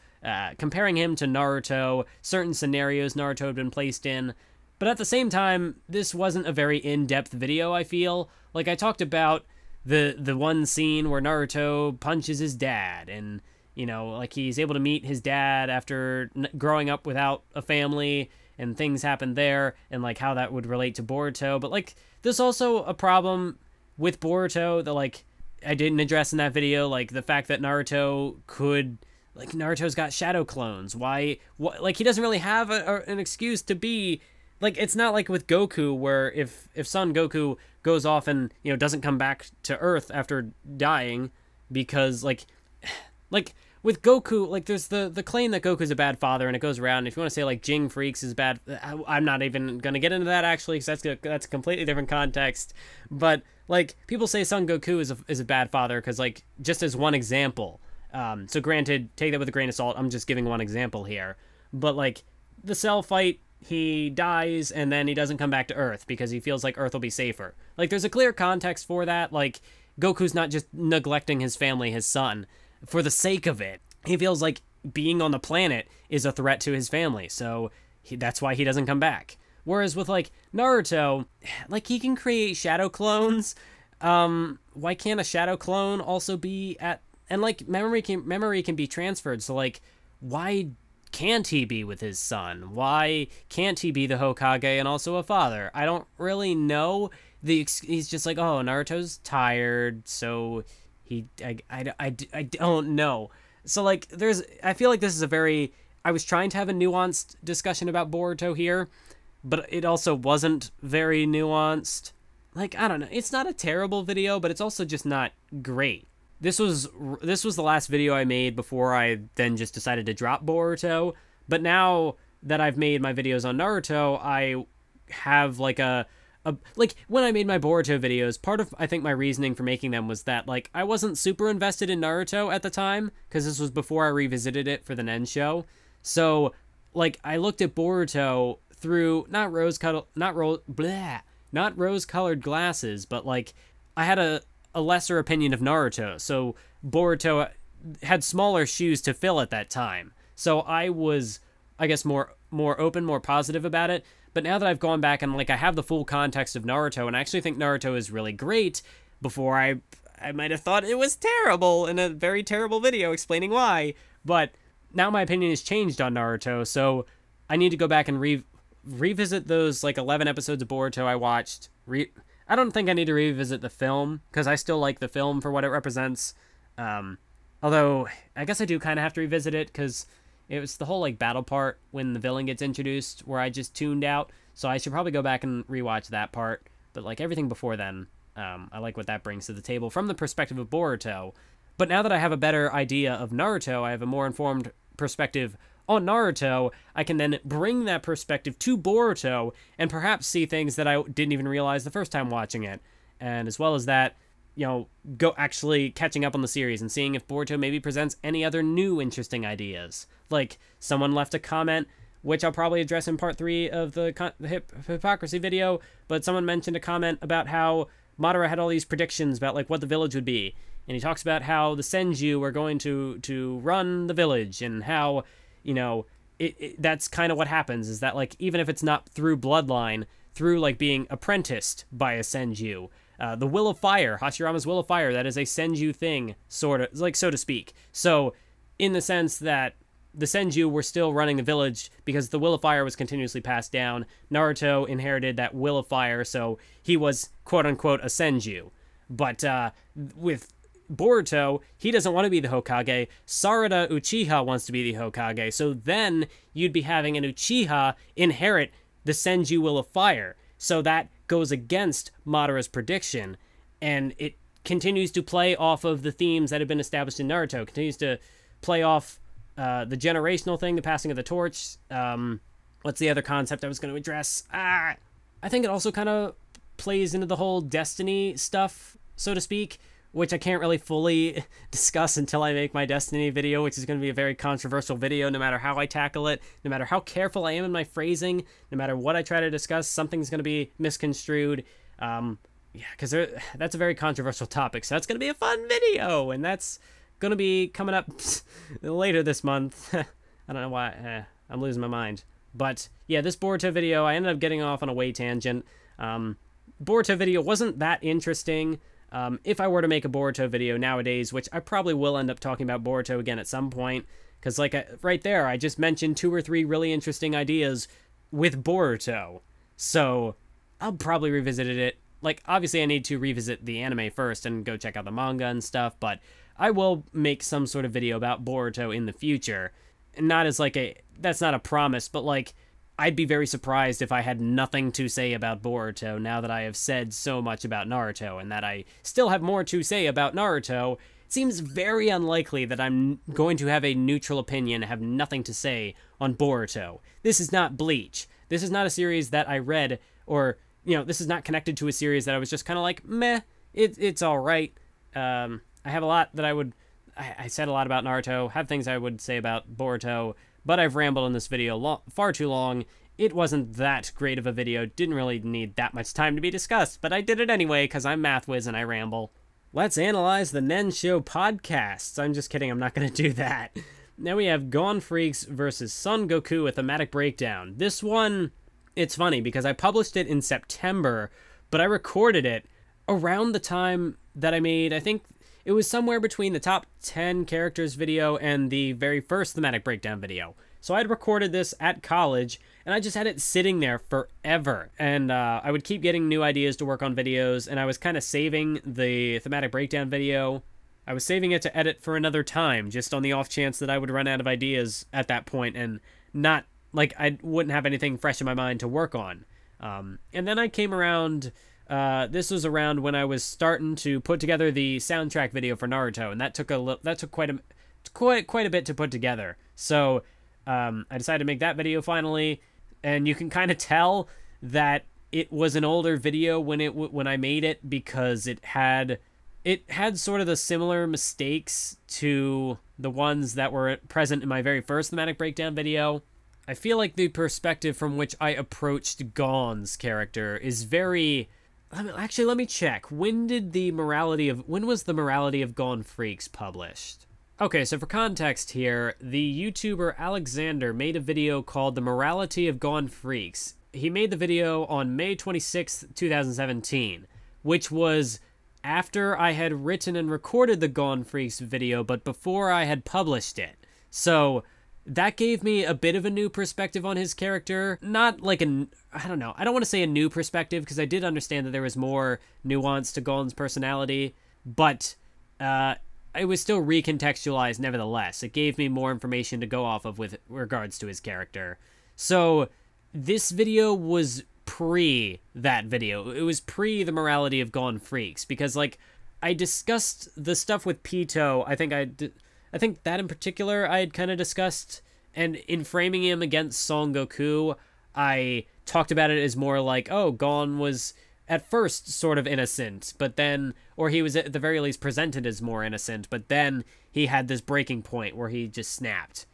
comparing him to Naruto, certain scenarios Naruto had been placed in. But at the same time, this wasn't a very in-depth video, I feel. Like, I talked about the one scene where Naruto punches his dad, and, you know, like, he's able to meet his dad after growing up without a family, and things happen there, and, like, how that would relate to Boruto. But, like, there's also a problem with Boruto that, like, I didn't address in that video, like, the fact that Naruto could, like, Naruto's got shadow clones. Why, like, he doesn't really have an excuse to be, like, it's not like with Goku, where if Son Goku goes off and, you know, doesn't come back to Earth after dying, because, like, with Goku, like, there's the claim that Goku's a bad father, and it goes around. If you want to say, like, Jing Freaks is bad, I'm not even going to get into that, actually, because that's a completely different context. But, like, people say Son Goku is a bad father, because, like, just as one example. So granted, take that with a grain of salt, I'm just giving one example here. But, like, the Cell fight, he dies, and then he doesn't come back to Earth, because he feels like Earth will be safer. Like, there's a clear context for that. Like, Goku's not just neglecting his family, his son, for the sake of it. He feels like being on the planet is a threat to his family, so that's why he doesn't come back. Whereas with, like, Naruto, like, he can create shadow clones. Why can't a shadow clone also be at... And, like, memory can be transferred, so, like, why can't he be with his son? Why can't he be the Hokage and also a father? I don't really know. He's just like, oh, Naruto's tired, so... I don't know. So, like, I feel like this is a very, I was trying to have a nuanced discussion about Boruto here, but it also wasn't very nuanced. Like, I don't know, it's not a terrible video, but it's also just not great. This was the last video I made before I then just decided to drop Boruto, but now that I've made my videos on Naruto, I have, like, like, when I made my Boruto videos, part of, I think, my reasoning for making them was that, like, I wasn't super invested in Naruto at the time, because this was before I revisited it for the Nen show. So, like, I looked at Boruto through, not rose-colored glasses, but, like, I had a lesser opinion of Naruto, so Boruto had smaller shoes to fill at that time. So I was, I guess, more open, more positive about it. But now that I've gone back and, like, I have the full context of Naruto, and I actually think Naruto is really great, before I might have thought it was terrible in a very terrible video explaining why. But now my opinion has changed on Naruto, so I need to go back and revisit those, like, 11 episodes of Boruto I watched. I don't think I need to revisit the film, because I still like the film for what it represents. Although, I guess I do kind of have to revisit it, because it was the whole, like, battle part when the villain gets introduced where I just tuned out, so I should probably go back and rewatch that part. But, like, everything before then, I like what that brings to the table from the perspective of Boruto. But now that I have a better idea of Naruto, I have a more informed perspective on Naruto, I can then bring that perspective to Boruto and perhaps see things that I didn't even realize the first time watching it. And as well as that, you know, go actually catching up on the series and seeing if Boruto maybe presents any other new interesting ideas. Like, someone left a comment, which I'll probably address in part 3 of the hypocrisy video, but someone mentioned a comment about how Madara had all these predictions about, like, what the village would be. And he talks about how the Senju are going to run the village, and how, you know, that's kind of what happens, is that, like, even if it's not through bloodline, through, like, being apprenticed by a Senju, the Will of Fire, Hashirama's Will of Fire, that is a Senju thing, sort of, like, so to speak. So, in the sense that the Senju were still running the village because the Will of Fire was continuously passed down, Naruto inherited that Will of Fire, so he was, quote-unquote, a Senju. But with Boruto, he doesn't want to be the Hokage. Sarada Uchiha wants to be the Hokage. So then you'd be having an Uchiha inherit the Senju Will of Fire. So that goes against Madara's prediction, and it continues to play off of the themes that have been established in Naruto. It continues to play off the generational thing, the passing of the torch. What's the other concept I was going to address? I think it also kind of plays into the whole destiny stuff, so to speak, which I can't really fully discuss until I make my Destiny video, which is going to be a very controversial video no matter how I tackle it, no matter how careful I am in my phrasing, no matter what I try to discuss, something's going to be misconstrued. Yeah, because that's a very controversial topic, so that's going to be a fun video, and that's going to be coming up later this month. I don't know why, I'm losing my mind. But yeah, this Boruto video, I ended up getting off on a way tangent. Boruto video wasn't that interesting. If I were to make a Boruto video nowadays, which I probably will end up talking about Boruto again at some point, because like right there, I just mentioned 2 or 3 really interesting ideas with Boruto. So I'll probably revisit it. Like, obviously I need to revisit the anime first and go check out the manga and stuff, but I will make some sort of video about Boruto in the future. Not as like that's not a promise, but like, I'd be very surprised if I had nothing to say about Boruto now that I have said so much about Naruto, and that I still have more to say about Naruto. It seems very unlikely that I'm going to have a neutral opinion, have nothing to say on Boruto. This is not Bleach. This is not a series that I read, or, you know, this is not connected to a series that I was just kind of like, meh, it's alright. I have a lot that I said a lot about Naruto, have things I would say about Boruto, but I've rambled in this video far too long. It wasn't that great of a video, didn't really need that much time to be discussed, but I did it anyway because I'm Math Wiz and I ramble. Let's analyze the Nen Show podcasts. I'm just kidding, I'm not going to do that. Now we have Gone Freaks versus Son Goku, a thematic breakdown. This one, it's funny because I published it in September, but I recorded it around the time that I made, I think, it was somewhere between the top 10 characters video and the very first thematic breakdown video. So I'd recorded this at college, and I just had it sitting there forever. And I would keep getting new ideas to work on videos, and I was kind of saving the thematic breakdown video. I was saving it to edit for another time, just on the off chance that I would run out of ideas at that point, and not, like, I wouldn't have anything fresh in my mind to work on. And then I came around... this was around when I was starting to put together the soundtrack video for Naruto, and that took quite a bit to put together. So I decided to make that video finally, and you can kind of tell that it was an older video when I made it, because it had sort of the similar mistakes to the ones that were present in my very first thematic breakdown video. I feel like the perspective from which I approached Gon's character is very... Actually, let me check. When was the Morality of Gone Freaks published? Okay, so for context here, the YouTuber Alexander made a video called The Morality of Gone Freaks. He made the video on May 26th, 2017, which was after I had written and recorded the Gone Freaks video, but before I had published it. So that gave me a bit of a new perspective on his character. Not like I don't know. I don't want to say a new perspective, because I did understand that there was more nuance to Gon's personality, but it was still recontextualized nevertheless. It gave me more information to go off of with regards to his character. So this video was pre that video. It was pre the Morality of Gone Freaks, because like I discussed the stuff with Pito. I think that in particular I had kind of discussed, and in framing him against Son Goku, I talked about it as more like, oh, Gon was at first sort of innocent, but then, or he was at the very least presented as more innocent, but then he had this breaking point where he just snapped.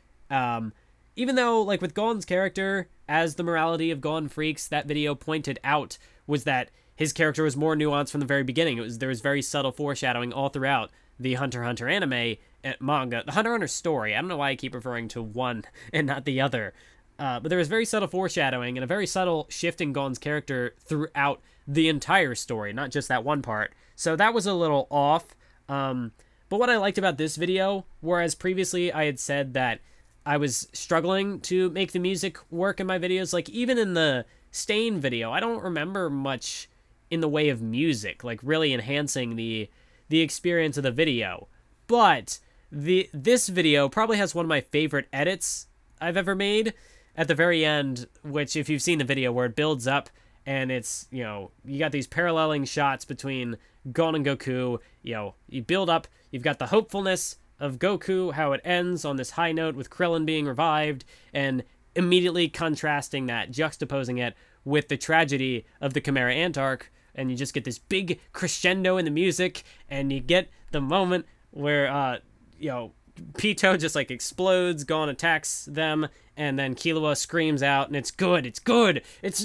Even though, like, with Gon's character, as the Morality of Gone Freaks, that video pointed out, was that his character was more nuanced from the very beginning. There was very subtle foreshadowing all throughout the Hunter x Hunter anime and manga, the Hunter x Hunter story. I don't know why I keep referring to one and not the other. But there was very subtle foreshadowing and a very subtle shift in Gon's character throughout the entire story, not just that one part. So that was a little off. But what I liked about this video, whereas previously I had said that I was struggling to make the music work in my videos, like even in the Stain video, I don't remember much in the way of music, like really enhancing the the experience of the video. But this video probably has one of my favorite edits I've ever made at the very end, which if you've seen the video where it builds up and it's, you know, you got these paralleling shots between Gon and Goku, you know, you build up, you've got the hopefulness of Goku, how it ends on this high note with Krillin being revived, and immediately contrasting that, juxtaposing it with the tragedy of the Chimera Ant arc, and you just get this big crescendo in the music, and you get the moment where, you know, Pitou just, like, explodes, Gon attacks them, and then Killua screams out, and it's good, it's good,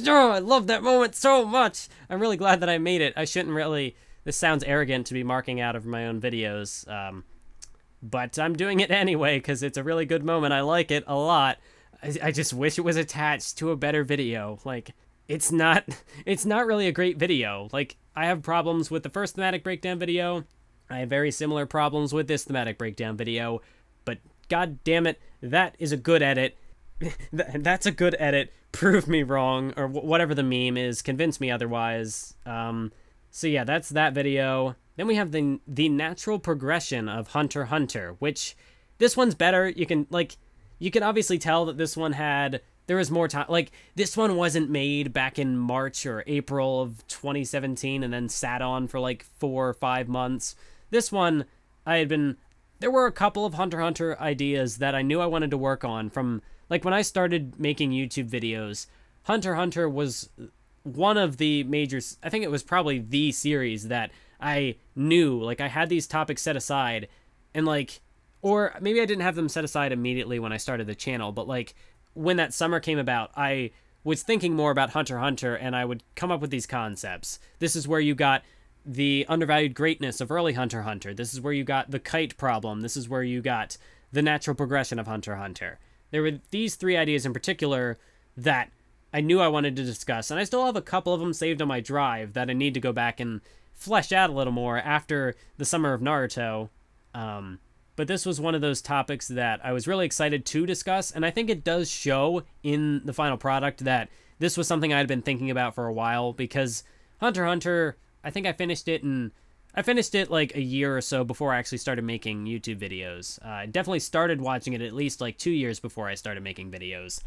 oh, I love that moment so much! I'm really glad that I made it. I shouldn't really, this sounds arrogant to be marking out of my own videos, but I'm doing it anyway, because it's a really good moment. I like it a lot. I just wish it was attached to a better video. Like, it's not really a great video. Like, I have problems with the first thematic breakdown video. I have very similar problems with this thematic breakdown video, but god damn it, that is a good edit. That's a good edit. Prove me wrong, or whatever the meme is. Convince me otherwise. So yeah, that's that video. Then we have the natural progression of Hunter x Hunter, which this one's better. You can obviously tell that this one there was more time. Like, this one wasn't made back in March or April of 2017 and then sat on for like 4 or 5 months. This one, there were a couple of Hunter x Hunter ideas that I knew I wanted to work on from, like, when I started making YouTube videos. Hunter x Hunter was one of the major, I think it was probably the series that I knew, like, I had these topics set aside, and, like, or maybe I didn't have them set aside immediately when I started the channel, but, like, when that summer came about, I was thinking more about Hunter x Hunter, and I would come up with these concepts. This is where you got the undervalued greatness of early Hunter x Hunter. This is where you got the kite problem. This is where you got the natural progression of Hunter x Hunter. There were these 3 ideas in particular that I knew I wanted to discuss, and I still have a couple of them saved on my drive that I need to go back and flesh out a little more after the summer of Naruto. But this was one of those topics that I was really excited to discuss, and I think it does show in the final product that this was something I had been thinking about for a while, because Hunter x Hunter, I think I finished it like a year or so before I actually started making YouTube videos. I definitely started watching it at least like 2 years before I started making videos.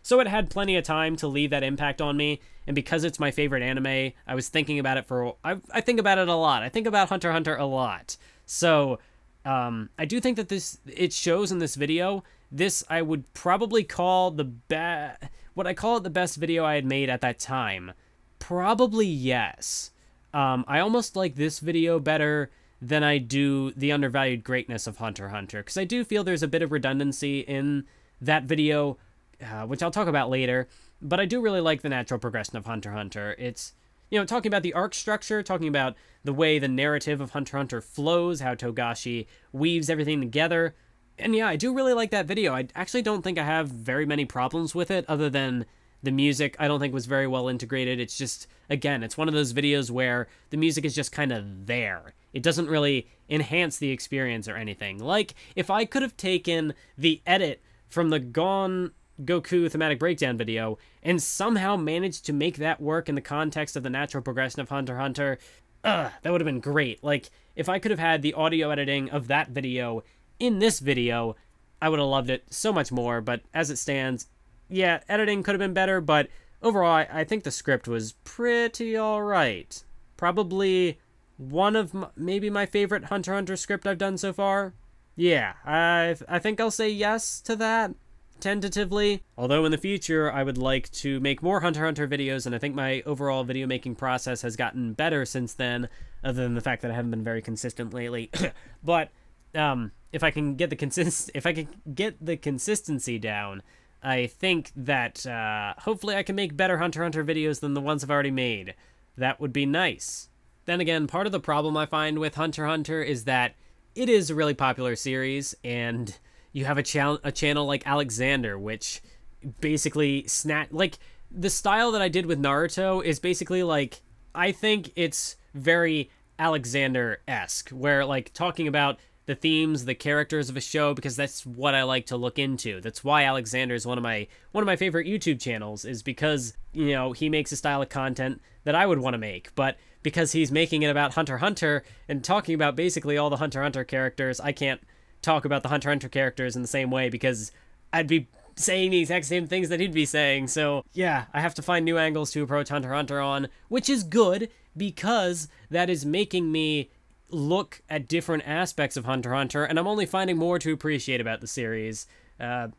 So it had plenty of time to leave that impact on me, and because it's my favorite anime, I was thinking about it I think about it a lot. I think about Hunter x Hunter a lot. So, I do think that it shows in this video. This I would probably call what I call it the best video I had made at that time. Probably yes. I almost like this video better than I do the undervalued greatness of Hunter x Hunter, because I do feel there's a bit of redundancy in that video, which I'll talk about later, but I do really like the natural progression of Hunter x Hunter. It's, you know, talking about the arc structure, talking about the way the narrative of Hunter x Hunter flows, how Togashi weaves everything together, and yeah, I do really like that video. I actually don't think I have very many problems with it, other than the music I don't think was very well integrated. It's just, again, it's one of those videos where the music is just kind of there. It doesn't really enhance the experience or anything. Like, if I could have taken the edit from the Gon Goku thematic breakdown video and somehow managed to make that work in the context of the natural progression of Hunter x Hunter, that would have been great. Like, if I could have had the audio editing of that video in this video, I would have loved it so much more, but as it stands, yeah, editing could have been better, but overall, I think the script was pretty alright. Probably one of maybe my favorite Hunter x Hunter script I've done so far. Yeah, I think I'll say yes to that, tentatively. Although in the future, I would like to make more Hunter x Hunter videos, and I think my overall video making process has gotten better since then, other than the fact that I haven't been very consistent lately. But if I can get the consistency down, I think that hopefully I can make better Hunter x Hunter videos than the ones I've already made. That would be nice. Then again, part of the problem I find with Hunter x Hunter is that it is a really popular series, and you have a channel like Alexander, which basically like, the style that I did with Naruto is basically like, I think it's very Alexander-esque, where, like, talking about the themes, the characters of a show, because that's what I like to look into. That's why Alexander is one of my favorite YouTube channels, is because, you know, he makes a style of content that I would want to make. But because he's making it about Hunter x Hunter and talking about basically all the Hunter x Hunter characters. I can't talk about the Hunter x Hunter characters in the same way because I'd be saying the exact same things that he'd be saying. So yeah, I have to find new angles to approach Hunter x Hunter on, which is good because that is making me look at different aspects of Hunter x Hunter, and I'm only finding more to appreciate about the series. The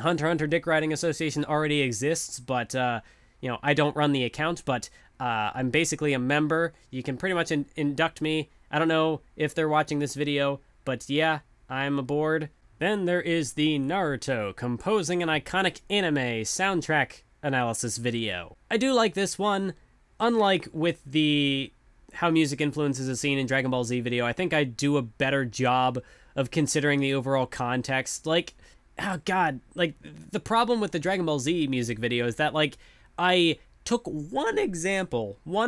Hunter x Hunter Dick Riding Association already exists, but I don't run the account, but I'm basically a member. You can pretty much induct me. I don't know if they're watching this video, but yeah, I'm aboard. Then there is the Naruto composing an iconic anime soundtrack analysis video. I do like this one. Unlike with the how music influences a scene in Dragon Ball Z video, I think I do a better job of considering the overall context. Like, oh god, like, the problem with the Dragon Ball Z music video is that, like, I took one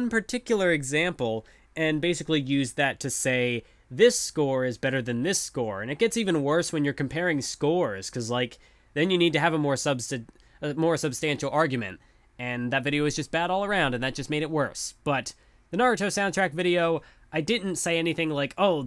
particular example, and basically used that to say, this score is better than this score. And it gets even worse when you're comparing scores, because, like, then you need to have a more substantial argument. And that video is just bad all around, and that just made it worse. But the Naruto soundtrack video, I didn't say anything like, oh,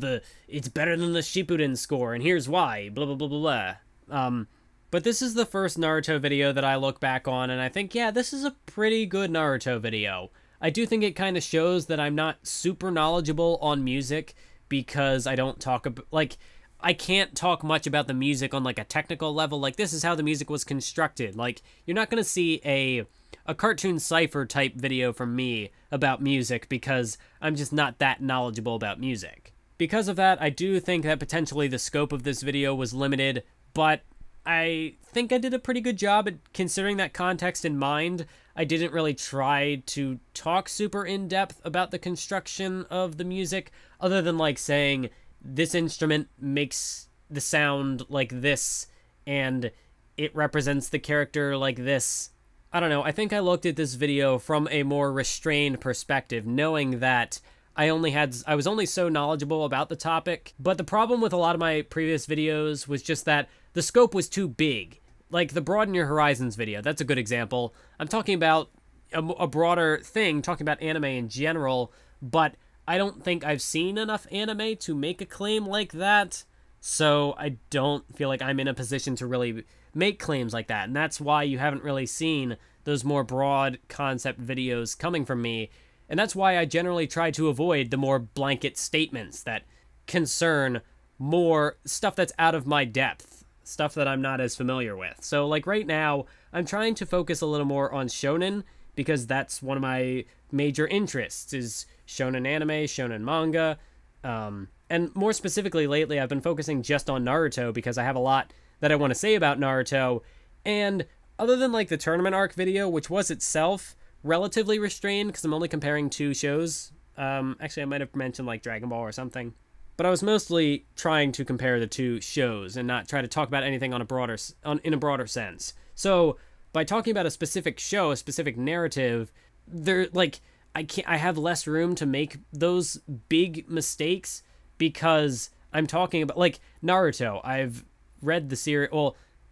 it's better than the Shippuden score, and here's why, blah, blah, blah, blah, blah. But this is the first Naruto video that I look back on, and I think, yeah, this is a pretty good Naruto video. I do think it kind of shows that I'm not super knowledgeable on music, because I don't talk about, like, I can't talk much about the music on, like, a technical level. Like, this is how the music was constructed. Like, you're not going to see a cartoon cipher type video from me about music because I'm just not that knowledgeable about music. Because of that, I do think that potentially the scope of this video was limited, but I think I did a pretty good job at considering that context in mind. I didn't really try to talk super in-depth about the construction of the music, other than, like, saying, this instrument makes the sound like this, and it represents the character like this. I don't know, I think I looked at this video from a more restrained perspective, knowing that I was only so knowledgeable about the topic. But the problem with a lot of my previous videos was just that the scope was too big. Like the Broaden Your Horizons video, that's a good example. I'm talking about a broader thing, talking about anime in general, but I don't think I've seen enough anime to make a claim like that, so I don't feel like I'm in a position to really make claims like that, and that's why you haven't really seen those more broad concept videos coming from me, and that's why I generally try to avoid the more blanket statements that concern more stuff that's out of my depth, stuff that I'm not as familiar with. So, like, right now, I'm trying to focus a little more on shonen, because that's one of my major interests, is shonen anime, shonen manga, and more specifically lately I've been focusing just on Naruto because I have a lot that I want to say about Naruto, and other than, like, the tournament arc video, which was itself relatively restrained because I'm only comparing two shows, actually I might have mentioned, like, Dragon Ball or something, but I was mostly trying to compare the two shows and not try to talk about anything in a broader sense. So by talking about a specific show, a specific narrative, I have less room to make those big mistakes because I'm talking about, like, Naruto. I've read the series,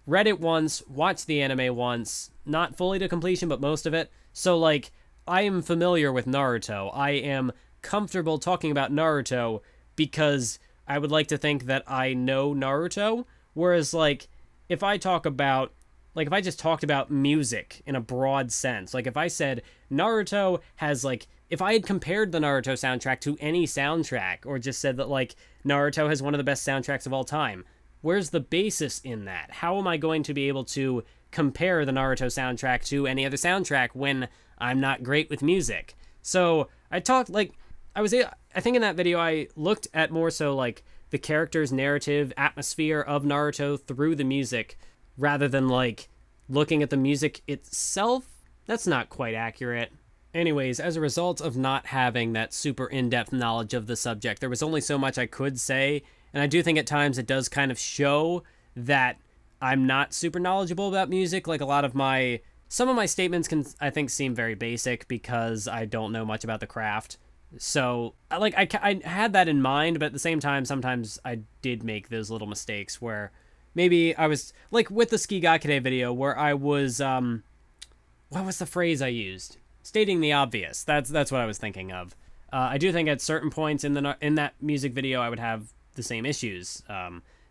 read it once, watched the anime once, not fully to completion, but most of it. So, like, I am familiar with Naruto. I am comfortable talking about Naruto because I would like to think that I know Naruto. Whereas, like, if I just talked about music in a broad sense, like if I said Naruto has, like, if I had compared the Naruto soundtrack to any soundtrack, or just said that, like, Naruto has one of the best soundtracks of all time, where's the basis in that? How am I going to be able to compare the Naruto soundtrack to any other soundtrack when I'm not great with music? So I talked, like, I think in that video I looked at more so, like, the character's narrative atmosphere of Naruto through the music, rather than, like, looking at the music itself. That's not quite accurate. Anyways, as a result of not having that super in-depth knowledge of the subject, there was only so much I could say, and I do think at times it does kind of show that I'm not super knowledgeable about music. Like, some of my statements can, I think, seem very basic because I don't know much about the craft. So, like, I had that in mind, but at the same time, sometimes I did make those little mistakes where maybe I was, like, with the Skigakure video, where I was, what was the phrase I used? Stating the obvious. That's what I was thinking of. I do think at certain points in that music video I would have the same issues,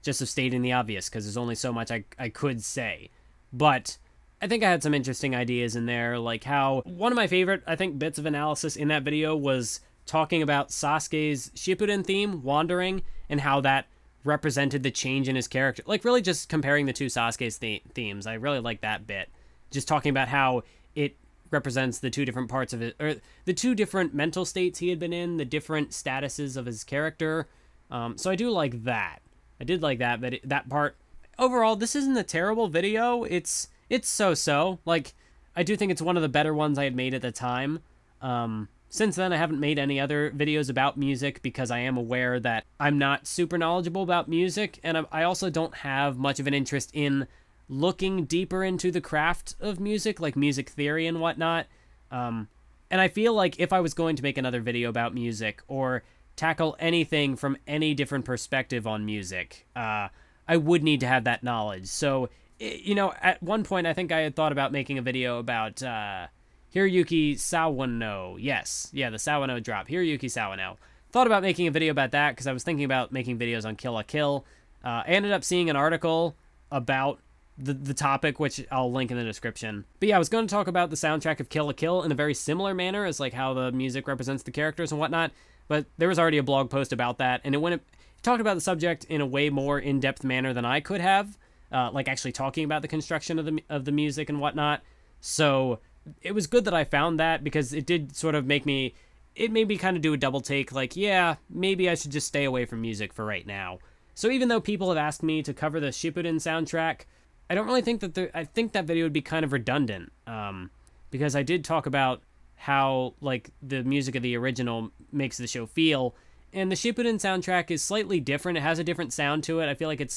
just of stating the obvious, because there's only so much I could say. But I think I had some interesting ideas in there, like how one of my favorite, I think, bits of analysis in that video was talking about Sasuke's Shippuden theme, Wandering, and how that represented the change in his character. Like, really just comparing the two Sasuke's themes. I really like that bit. Just talking about how it represents the two different parts of it, or the two different mental states he had been in, the different statuses of his character. So I do like that. I did like that, but that part. Overall, this isn't a terrible video. It's so-so. Like, I do think it's one of the better ones I had made at the time. Since then, I haven't made any other videos about music because I am aware that I'm not super knowledgeable about music, and I also don't have much of an interest in looking deeper into the craft of music, like music theory and whatnot. And I feel like if I was going to make another video about music or tackle anything from any different perspective on music, I would need to have that knowledge. So, you know, at one point I think I had thought about making a video about Hiroyuki Sawano. Yes, yeah, the Sawano drop. Hiroyuki Sawano. Thought about making a video about that because I was thinking about making videos on Kill la Kill. I ended up seeing an article about the topic, which I'll link in the description. But yeah, I was going to talk about the soundtrack of Kill la Kill in a very similar manner as like how the music represents the characters and whatnot. But there was already a blog post about that, and it talked about the subject in a way more in-depth manner than I could have, like actually talking about the construction of the music and whatnot. So it was good that I found that, because it did sort of make me, it made me kind of do a double take, like, yeah, maybe I should just stay away from music for right now. So even though people have asked me to cover the Shippuden soundtrack, I don't really think that I think that video would be kind of redundant, because I did talk about how, like, the music of the original makes the show feel, and the Shippuden soundtrack is slightly different. It has a different sound to it. I feel like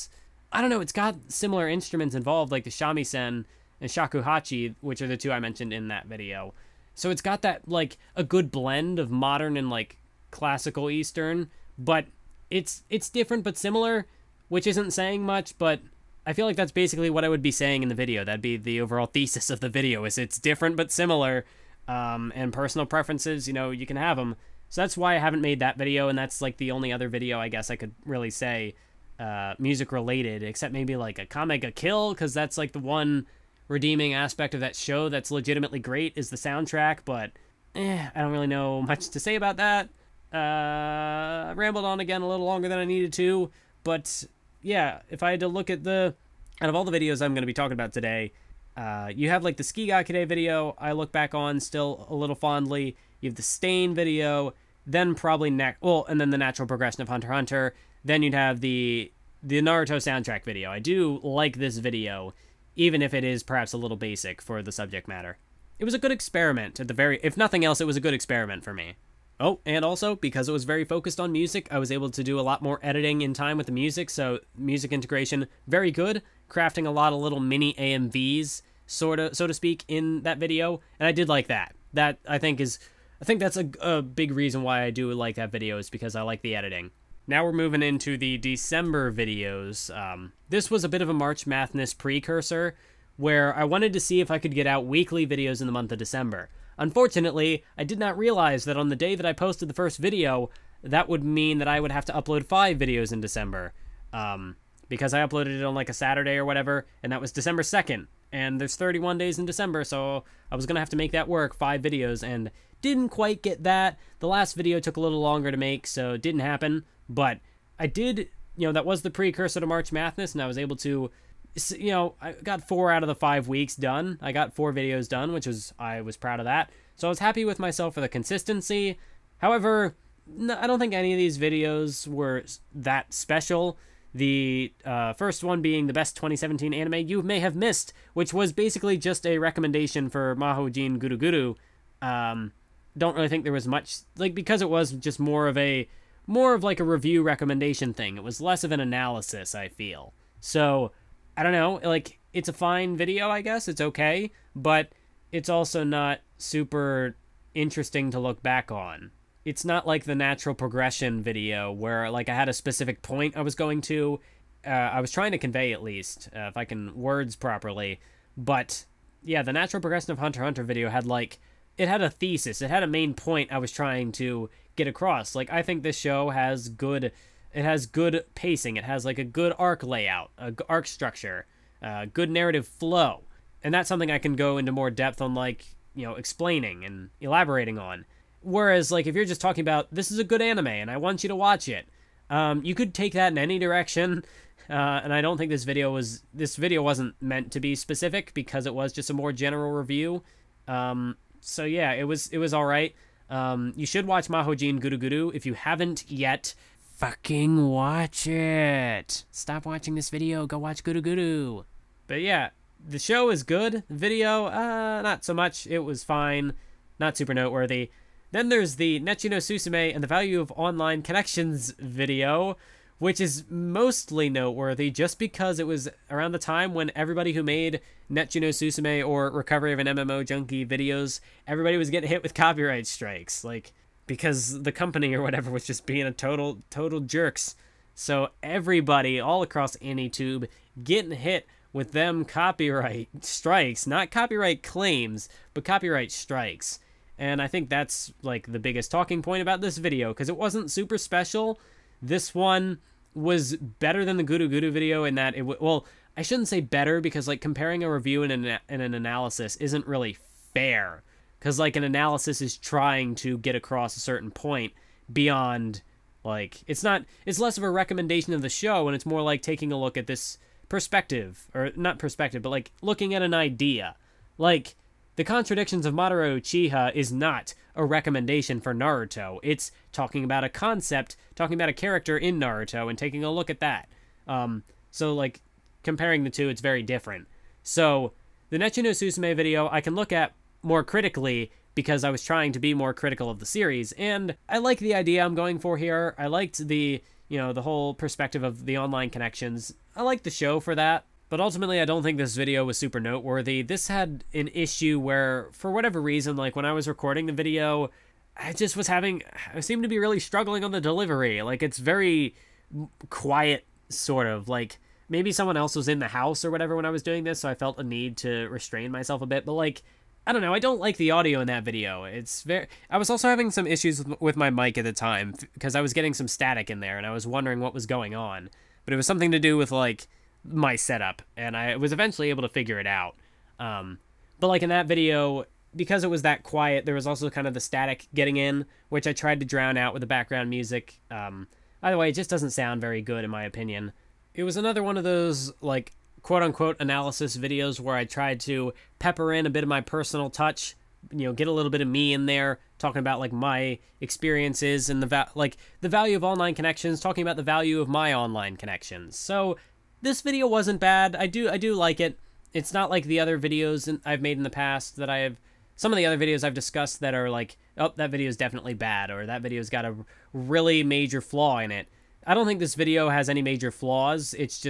I don't know, it's got similar instruments involved, like the shamisen and shakuhachi, which are the two I mentioned in that video. So it's got that, like, a good blend of modern and, like, classical Eastern, but it's different but similar, which isn't saying much, but I feel like that's basically what I would be saying in the video. That'd be the overall thesis of the video, is it's different but similar, and personal preferences, you know, you can have them. So that's why I haven't made that video, and that's, like, the only other video I guess I could really say music related, except maybe, like, a Kame ga Kill, because that's, like, the one redeeming aspect of that show that's legitimately great is the soundtrack, but I don't really know much to say about that. I rambled on again a little longer than I needed to, but yeah, if I had to look at out of all the videos I'm going to be talking about today, you have, like, the Skigakure video I look back on still a little fondly. You have the Stain video, then probably and then the natural progression of Hunter x Hunter. Then you'd have the Naruto soundtrack video. I do like this video, even if it is perhaps a little basic for the subject matter. It was a good experiment if nothing else, it was a good experiment for me. Oh, and also, because it was very focused on music, I was able to do a lot more editing in time with the music, so music integration, very good. Crafting a lot of little mini AMVs, so to speak, in that video, and I did like that. That, I think that's a big reason why I do like that video, is because I like the editing. Now we're moving into the December videos. This was a bit of a March Madness precursor, where I wanted to see if I could get out weekly videos in the month of December. Unfortunately, I did not realize that on the day that I posted the first video, that would mean that I would have to upload 5 videos in December. Because I uploaded it on, like, a Saturday or whatever, and that was December 2nd. And there's 31 days in December, so I was going to have to make that work, 5 videos, and didn't quite get that. The last video took a little longer to make, so it didn't happen. But I did, you know, that was the precursor to March Madness, and I was able to, you know, I got 4 out of the 5 weeks done. I got 4 videos done, I was proud of that. So I was happy with myself for the consistency. However, no, I don't think any of these videos were that special. The first one being the best 2017 anime you may have missed, which was basically just a recommendation for Mahojin Guru Guru. Don't really think there was much, like, because it was just more of like a review recommendation thing. It was less of an analysis, I feel. So, I don't know, like, it's a fine video, I guess. It's okay, but it's also not super interesting to look back on. It's not like the natural progression video where, like, I had a specific point I was going to. I was trying to convey, at least, if I can words properly. But, yeah, the natural progression of Hunter x Hunter video had, like, it had a thesis. It had a main point I was trying to get across. Like, I think this show has good pacing. It has like a good arc layout, a arc structure, good narrative flow. And that's something I can go into more depth on, like, you know, explaining and elaborating on. Whereas, like, if you're just talking about, this is a good anime and I want you to watch it, you could take that in any direction. And I don't think this video wasn't meant to be specific, because it was just a more general review. So yeah, it was all right. You should watch Mahojin Guru Guru if you haven't yet. Fucking watch it. Stop watching this video. Go watch Guru Guru. But yeah, the show is good. The video, not so much. It was fine. Not super noteworthy. Then there's the Nechi no Susume and the Value of Online Connections video, which is mostly noteworthy just because it was around the time when everybody who made Nechi no Susume or Recovery of an MMO Junkie videos, everybody was getting hit with copyright strikes, like, because the company or whatever was just being a total jerks. So everybody all across AnyTube getting hit with them copyright strikes, not copyright claims, but copyright strikes. And I think that's, like, the biggest talking point about this video, because it wasn't super special. This one was better than the Guru Guru video in that well, I shouldn't say better, because, like, comparing a review and an analysis isn't really fair. Because, like, an analysis is trying to get across a certain point beyond, like, it's less of a recommendation of the show, and it's more like taking a look at this perspective, or not perspective, but, like, looking at an idea. Like, The Contradictions of Mamoru Uchiha is not a recommendation for Naruto. It's talking about a concept, talking about a character in Naruto, and taking a look at that. So, like, comparing the two, it's very different. So, the Nechi no Susume video, I can look at more critically, because I was trying to be more critical of the series, and I like the idea I'm going for here. I liked the, you know, the whole perspective of the online connections. I like the show for that. But ultimately, I don't think this video was super noteworthy. This had an issue where, for whatever reason, like, when I was recording the video, I seemed to be really struggling on the delivery. Like, it's very quiet, sort of. Like, maybe someone else was in the house or whatever when I was doing this, so I felt a need to restrain myself a bit. But, like, I don't know, I don't like the audio in that video. I was also having some issues with my mic at the time, because I was getting some static in there, and I was wondering what was going on. But it was something to do with, like, my setup, and I was eventually able to figure it out. But, like, in that video, because it was that quiet, there was also kind of the static getting in, which I tried to drown out with the background music. Either way, it just doesn't sound very good, in my opinion. It was another one of those, like, quote-unquote analysis videos where I tried to pepper in a bit of my personal touch, you know, get a little bit of me in there, talking about, like, my experiences and the value of online connections, talking about the value of my online connections. So this video wasn't bad. I do like it. It's not like the other videos I've made in the past that some of the other videos I've discussed that are like, oh, that video is definitely bad, or that video's got a really major flaw in it. I don't think this video has any major flaws. It's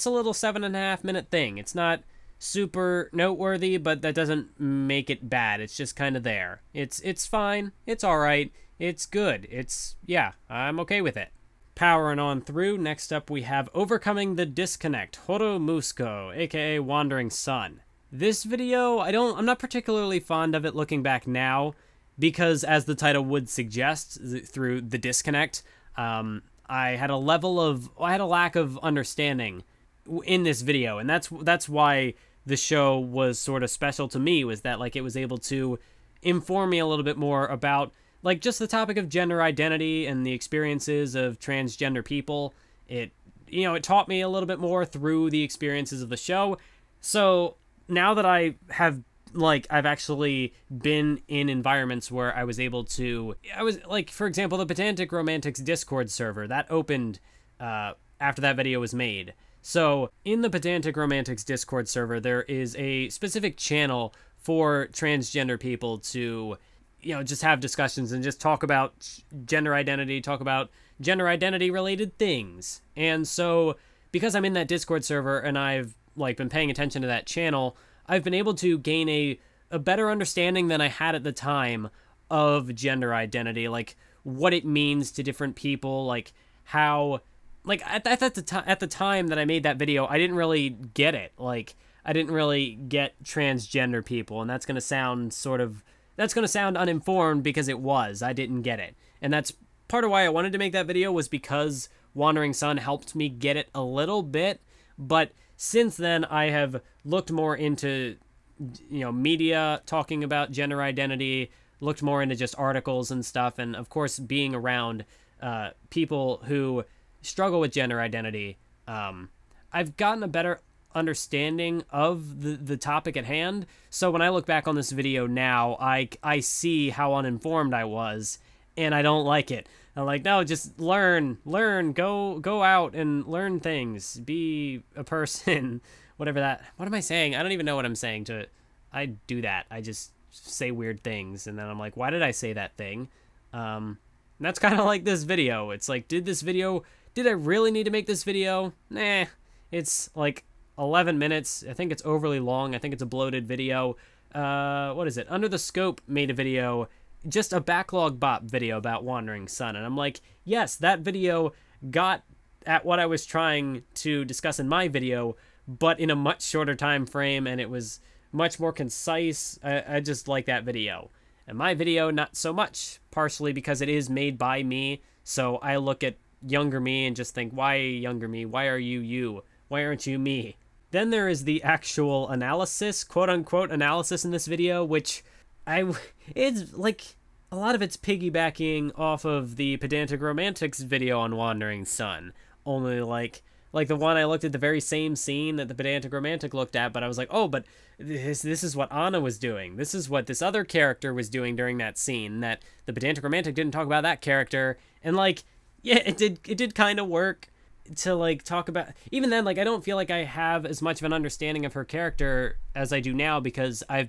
a little 7.5-minute thing. It's not super noteworthy, but that doesn't make it bad. It's just kind of there. It's fine. It's all right. It's good. Yeah, I'm okay with it. Powering on through, next up we have Overcoming the Disconnect, Horo Musuko, aka Wandering Sun. This video, I'm not particularly fond of it looking back now, because as the title would suggest, through the disconnect, I had a lack of understanding in this video, and that's why the show was sort of special to me, was that, like, it was able to inform me a little bit more about, like, just the topic of gender identity and the experiences of transgender people. It taught me a little bit more through the experiences of the show. So now that I've actually been in environments where I was like, for example, the Pedantic Romantics Discord server, that opened after that video was made. So in the Pedantic Romantics Discord server, there is a specific channel for transgender people to, just have discussions and just talk about gender identity, talk about gender identity related things. And so because I'm in that Discord server and I've, like, been paying attention to that channel, I've been able to gain a better understanding than I had at the time of gender identity, like what it means to different people, like how, like, at the time that I made that video, I didn't really get it. Like, I didn't really get transgender people, and that's that's going to sound uninformed because it was. I didn't get it. And that's part of why I wanted to make that video, was because Wandering Sun helped me get it a little bit. But since then, I have looked more into, media talking about gender identity, looked more into just articles and stuff, and of course being around people who struggle with gender identity, I've gotten a better understanding of the topic at hand. So when I look back on this video now, I see how uninformed I was, and I don't like it. I'm like, no, just learn, go out and learn things, be a person, whatever that, what am I saying? I don't even know what I'm saying to it. I do that. I just say weird things, and then I'm like, why did I say that thing? And that's kind of like this video. It's like, did I really need to make this video? Nah, it's like 11 minutes. I think it's overly long. I think it's a bloated video. What is it? Under the Scope made a video, just a backlog bop video about Wandering Sun, and I'm like, yes, that video got at what I was trying to discuss in my video, but in a much shorter time frame, and it was much more concise. I just like that video. And my video, not so much, partially because it is made by me, so I look at younger me and just think, why younger me? Why are you you? Why aren't you me? Then there is the actual analysis, quote-unquote analysis in this video, which it's like, a lot of it's piggybacking off of the Pedantic Romantics video on Wandering Sun. Only like the one I looked at the very same scene that the Pedantic Romantic looked at, but I was like, oh, but this is what Anna was doing. This is what this other character was doing during that scene, that the Pedantic Romantic didn't talk about that character. And like, yeah, it did kind of work to like talk about. Even then, like, I don't feel like I have as much of an understanding of her character as I do now, because I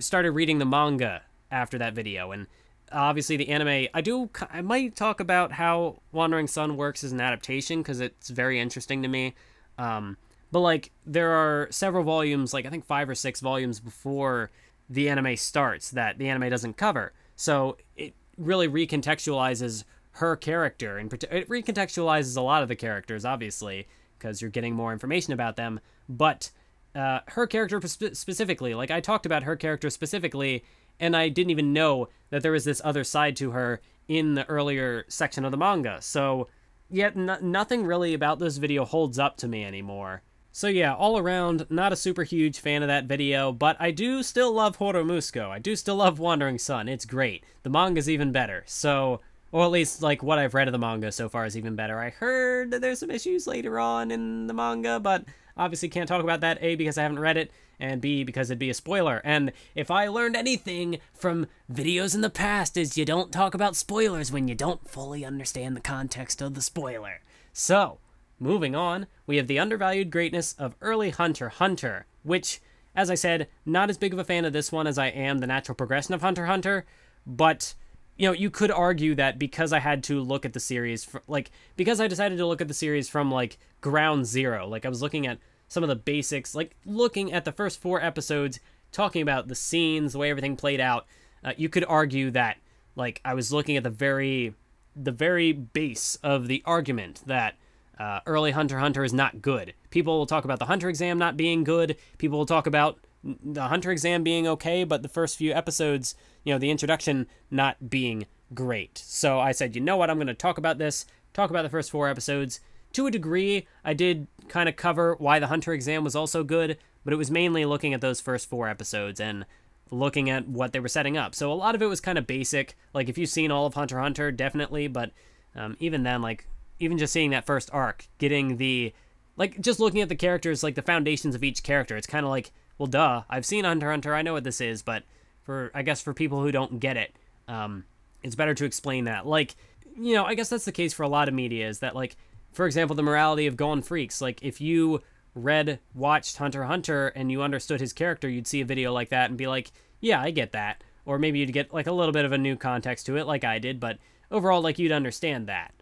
started reading the manga after that video, and obviously the anime, I might talk about how Wandering Sun works as an adaptation, because it's very interesting to me. But like, there are several volumes, like I think 5 or 6 volumes before the anime starts, that the anime doesn't cover. So it really recontextualizes her character, and it recontextualizes a lot of the characters, obviously, because you're getting more information about them. But her character specifically, like I talked about her character specifically, and I didn't even know that there was this other side to her in the earlier section of the manga. So, yet nothing really about this video holds up to me anymore. So yeah, all around, not a super huge fan of that video, but I do still love Horomusuko. I do still love Wandering Sun. It's great. The manga's even better. So, or at least, like, what I've read of the manga so far is even better. I heard that there's some issues later on in the manga, but obviously can't talk about that, A, because I haven't read it, and B, because it'd be a spoiler. And if I learned anything from videos in the past, is you don't talk about spoilers when you don't fully understand the context of the spoiler. So, moving on, we have the undervalued greatness of early Hunter x Hunter, which, as I said, not as big of a fan of this one as I am the natural progression of Hunter x Hunter, but you could argue that because I had to look at the series, because I decided to look at the series from, like, ground zero, like, I was looking at some of the basics, like, looking at the first 4 episodes, talking about the scenes, the way everything played out, you could argue that, like, I was looking at the very base of the argument that early Hunter x Hunter is not good. People will talk about the Hunter exam not being good, people will talk about the Hunter exam being okay, but the first few episodes, the introduction not being great. So I said, you know what, I'm going to talk about this, talk about the first 4 episodes. To a degree, I did kind of cover why the Hunter exam was also good, but it was mainly looking at those first 4 episodes and looking at what they were setting up. So a lot of it was kind of basic. Like, if you've seen all of Hunter x Hunter, definitely, but even then, like, even just seeing that first arc, getting just looking at the characters, like, the foundations of each character, it's kind of like, well, duh, I've seen Hunter x Hunter, I know what this is, but I guess for people who don't get it, it's better to explain that. Like, I guess that's the case for a lot of media, is that, like, for example, the morality of Gone Freaks. Like, if you watched Hunter x Hunter and you understood his character, you'd see a video like that and be like, yeah, I get that. Or maybe you'd get, like, a little bit of a new context to it, like I did, but overall, like, you'd understand that.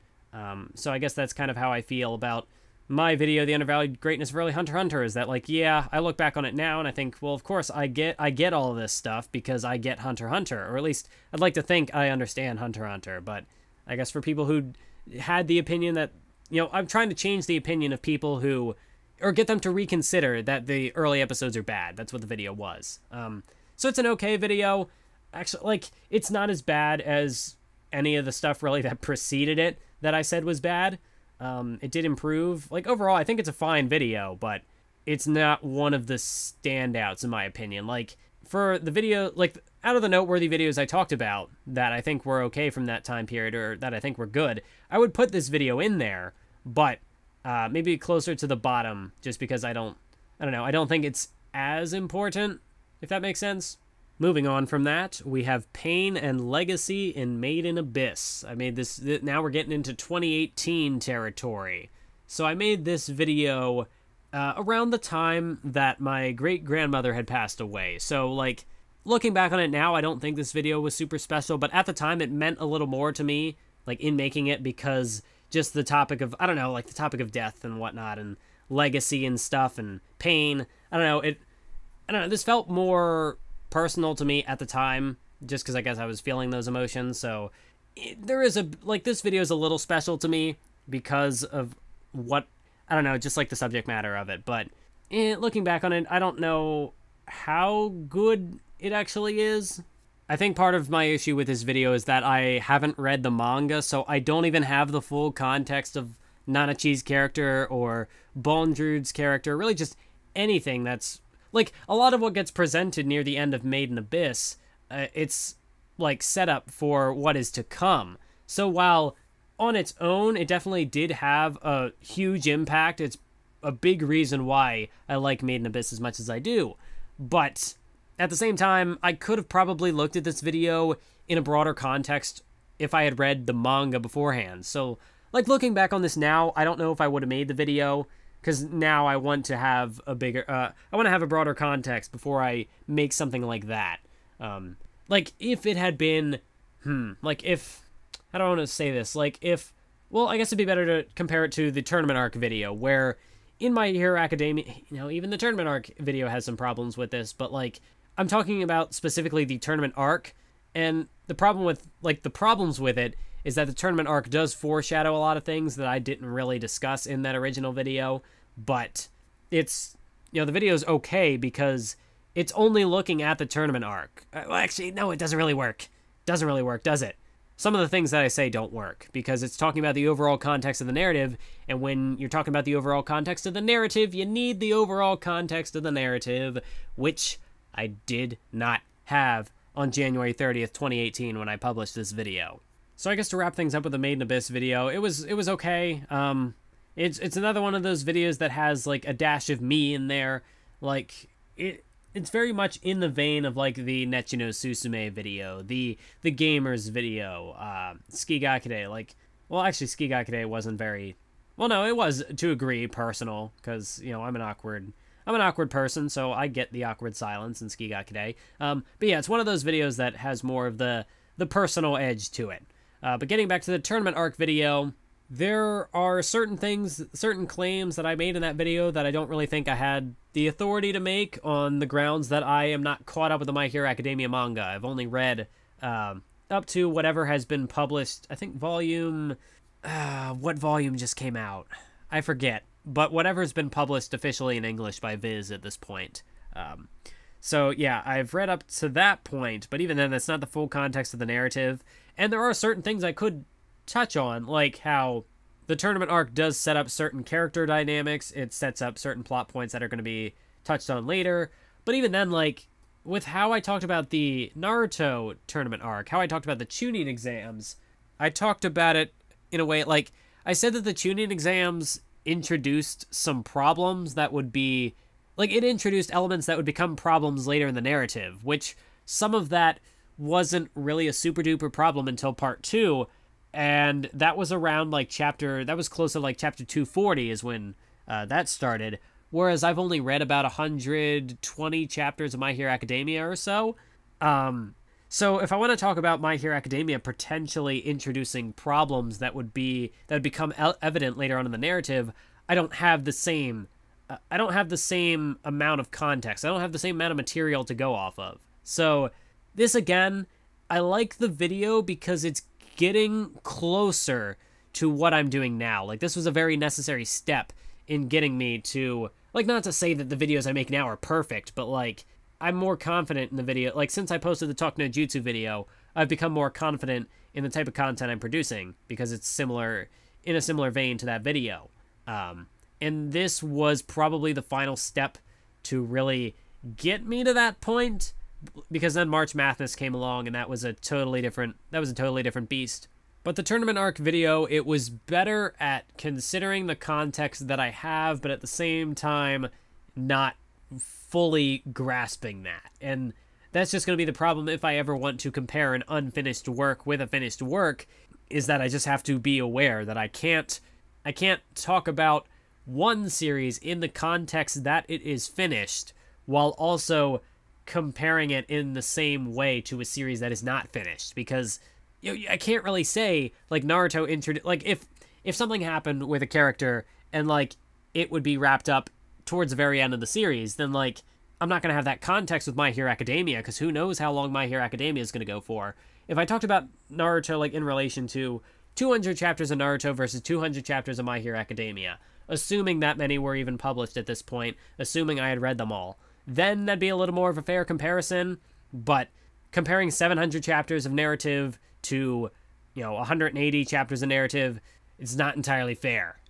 So I guess that's kind of how I feel about my video, The Undervalued Greatness of Early Hunter x Hunter, is that, like, yeah, I look back on it now and I think, well, of course, I get all of this stuff because I get Hunter x Hunter, or at least I'd like to think I understand Hunter x Hunter, but I guess for people who had the opinion that, I'm trying to change the opinion of people who, or get them to reconsider that the early episodes are bad. That's what the video was. So it's an okay video. actually, like, it's not as bad as any of the stuff really that preceded it that I said was bad. It did improve. Like, overall, I think it's a fine video, but it's not one of the standouts, in my opinion. Like, for the video, like, out of the noteworthy videos I talked about that I think were okay from that time period, or that I think were good, I would put this video in there, but maybe closer to the bottom, just because I don't know, I don't think it's as important, if that makes sense. Moving on from that, we have Pain and Legacy in Made in Abyss. I made this, now we're getting into 2018 territory. So I made this video around the time that my great-grandmother had passed away. So, like, looking back on it now, I don't think this video was super special, but at the time it meant a little more to me, like, in making it, because just the topic of, I don't know, like, the topic of death and whatnot, and legacy and stuff, and pain, I don't know, this felt more personal to me at the time, just because I guess I was feeling those emotions. So there is this video is a little special to me because of what, I don't know, just like the subject matter of it. But looking back on it, I don't know how good it actually is. I think part of my issue with this video is that I haven't read the manga, so I don't even have the full context of Nanachi's character or Bondrud's character, really just anything that's, like, a lot of what gets presented near the end of Made in Abyss, it's, like, set up for what is to come. So while on its own, it definitely did have a huge impact, it's a big reason why I like Made in Abyss as much as I do. But at the same time, I could have probably looked at this video in a broader context if I had read the manga beforehand. So, like, looking back on this now, I don't know if I would have made the video, because now I want to have a bigger, I want to have a broader context before I make something like that. Like, if it had been, like, if, I don't want to say this, like, if, well, I guess it'd be better to compare it to the tournament arc video, where in My Hero Academia, you know, even the tournament arc video has some problems with this, but, like, I'm talking about specifically the tournament arc, and the problem with, like, the problems with it is that the tournament arc does foreshadow a lot of things that I didn't really discuss in that original video, but it's, you know, the video's okay because it's only looking at the tournament arc. Well, actually, no, it doesn't really work. Doesn't really work, does it? Some of the things that I say don't work, because it's talking about the overall context of the narrative, and when you're talking about the overall context of the narrative, you need the overall context of the narrative, which I did not have on January 30th, 2018 when I published this video. So I guess to wrap things up with the Made in Abyss video, it was okay. It's another one of those videos that has, like, a dash of me in there. Like, it's very much in the vein of, like, the Nechi no Susume video, the Gamers video, Skigakure, like, well, actually, Skigakure wasn't very, well, no, it was, to agree, personal, because, you know, I'm an awkward person, so I get the awkward silence in Skigakure. But yeah, it's one of those videos that has more of the personal edge to it. But getting back to the tournament arc video, there are certain things, certain claims that I made in that video that I don't really think I had the authority to make, on the grounds that I am not caught up with the My Hero Academia manga. I've only read up to whatever has been published. I think volume, what volume just came out? I forget. But whatever's been published officially in English by Viz at this point. So yeah, I've read up to that point, but even then, that's not the full context of the narrative. And there are certain things I could touch on, like how the tournament arc does set up certain character dynamics. It sets up certain plot points that are going to be touched on later. But even then, like, with how I talked about the Naruto tournament arc, how I talked about the Chunin exams, I talked about it in a way, like, I said that the Chunin exams introduced some problems that would be, like, it introduced elements that would become problems later in the narrative, which some of that wasn't really a super duper problem until part 2, and that was around, like, that was close to, like, chapter 240 is when that started, whereas I've only read about 120 chapters of My Hero Academia or so. So if I want to talk about My Hero Academia potentially introducing problems that would become evident later on in the narrative, I don't have the same amount of context. I don't have the same amount of material to go off of. So this, again, I like the video because it's getting closer to what I'm doing now. Like, this was a very necessary step in getting me to, like, not to say that the videos I make now are perfect, but, like, I'm more confident in the video. Like, since I posted the Talk No Jutsu video, I've become more confident in the type of content I'm producing because it's similar, in a similar vein to that video. And this was probably the final step to really get me to that point, because then March Madness came along and that was a totally different beast. But the tournament arc video, it was better at considering the context that I have, but at the same time not fully grasping that. And that's just going to be the problem if I ever want to compare an unfinished work with a finished work, is that I just have to be aware that I can't talk about one series in the context that it is finished while also comparing it in the same way to a series that is not finished, because I can't really say, like, Naruto introduced, like, if something happened with a character and, like, it would be wrapped up towards the very end of the series, then, like, I'm not going to have that context with My Hero Academia, because who knows how long My Hero Academia is going to go for. If I talked about Naruto, like, in relation to 200 chapters of Naruto versus 200 chapters of My Hero Academia, assuming that many were even published at this point, assuming I had read them all, then that'd be a little more of a fair comparison. But comparing 700 chapters of narrative to, 180 chapters of narrative, it's not entirely fair.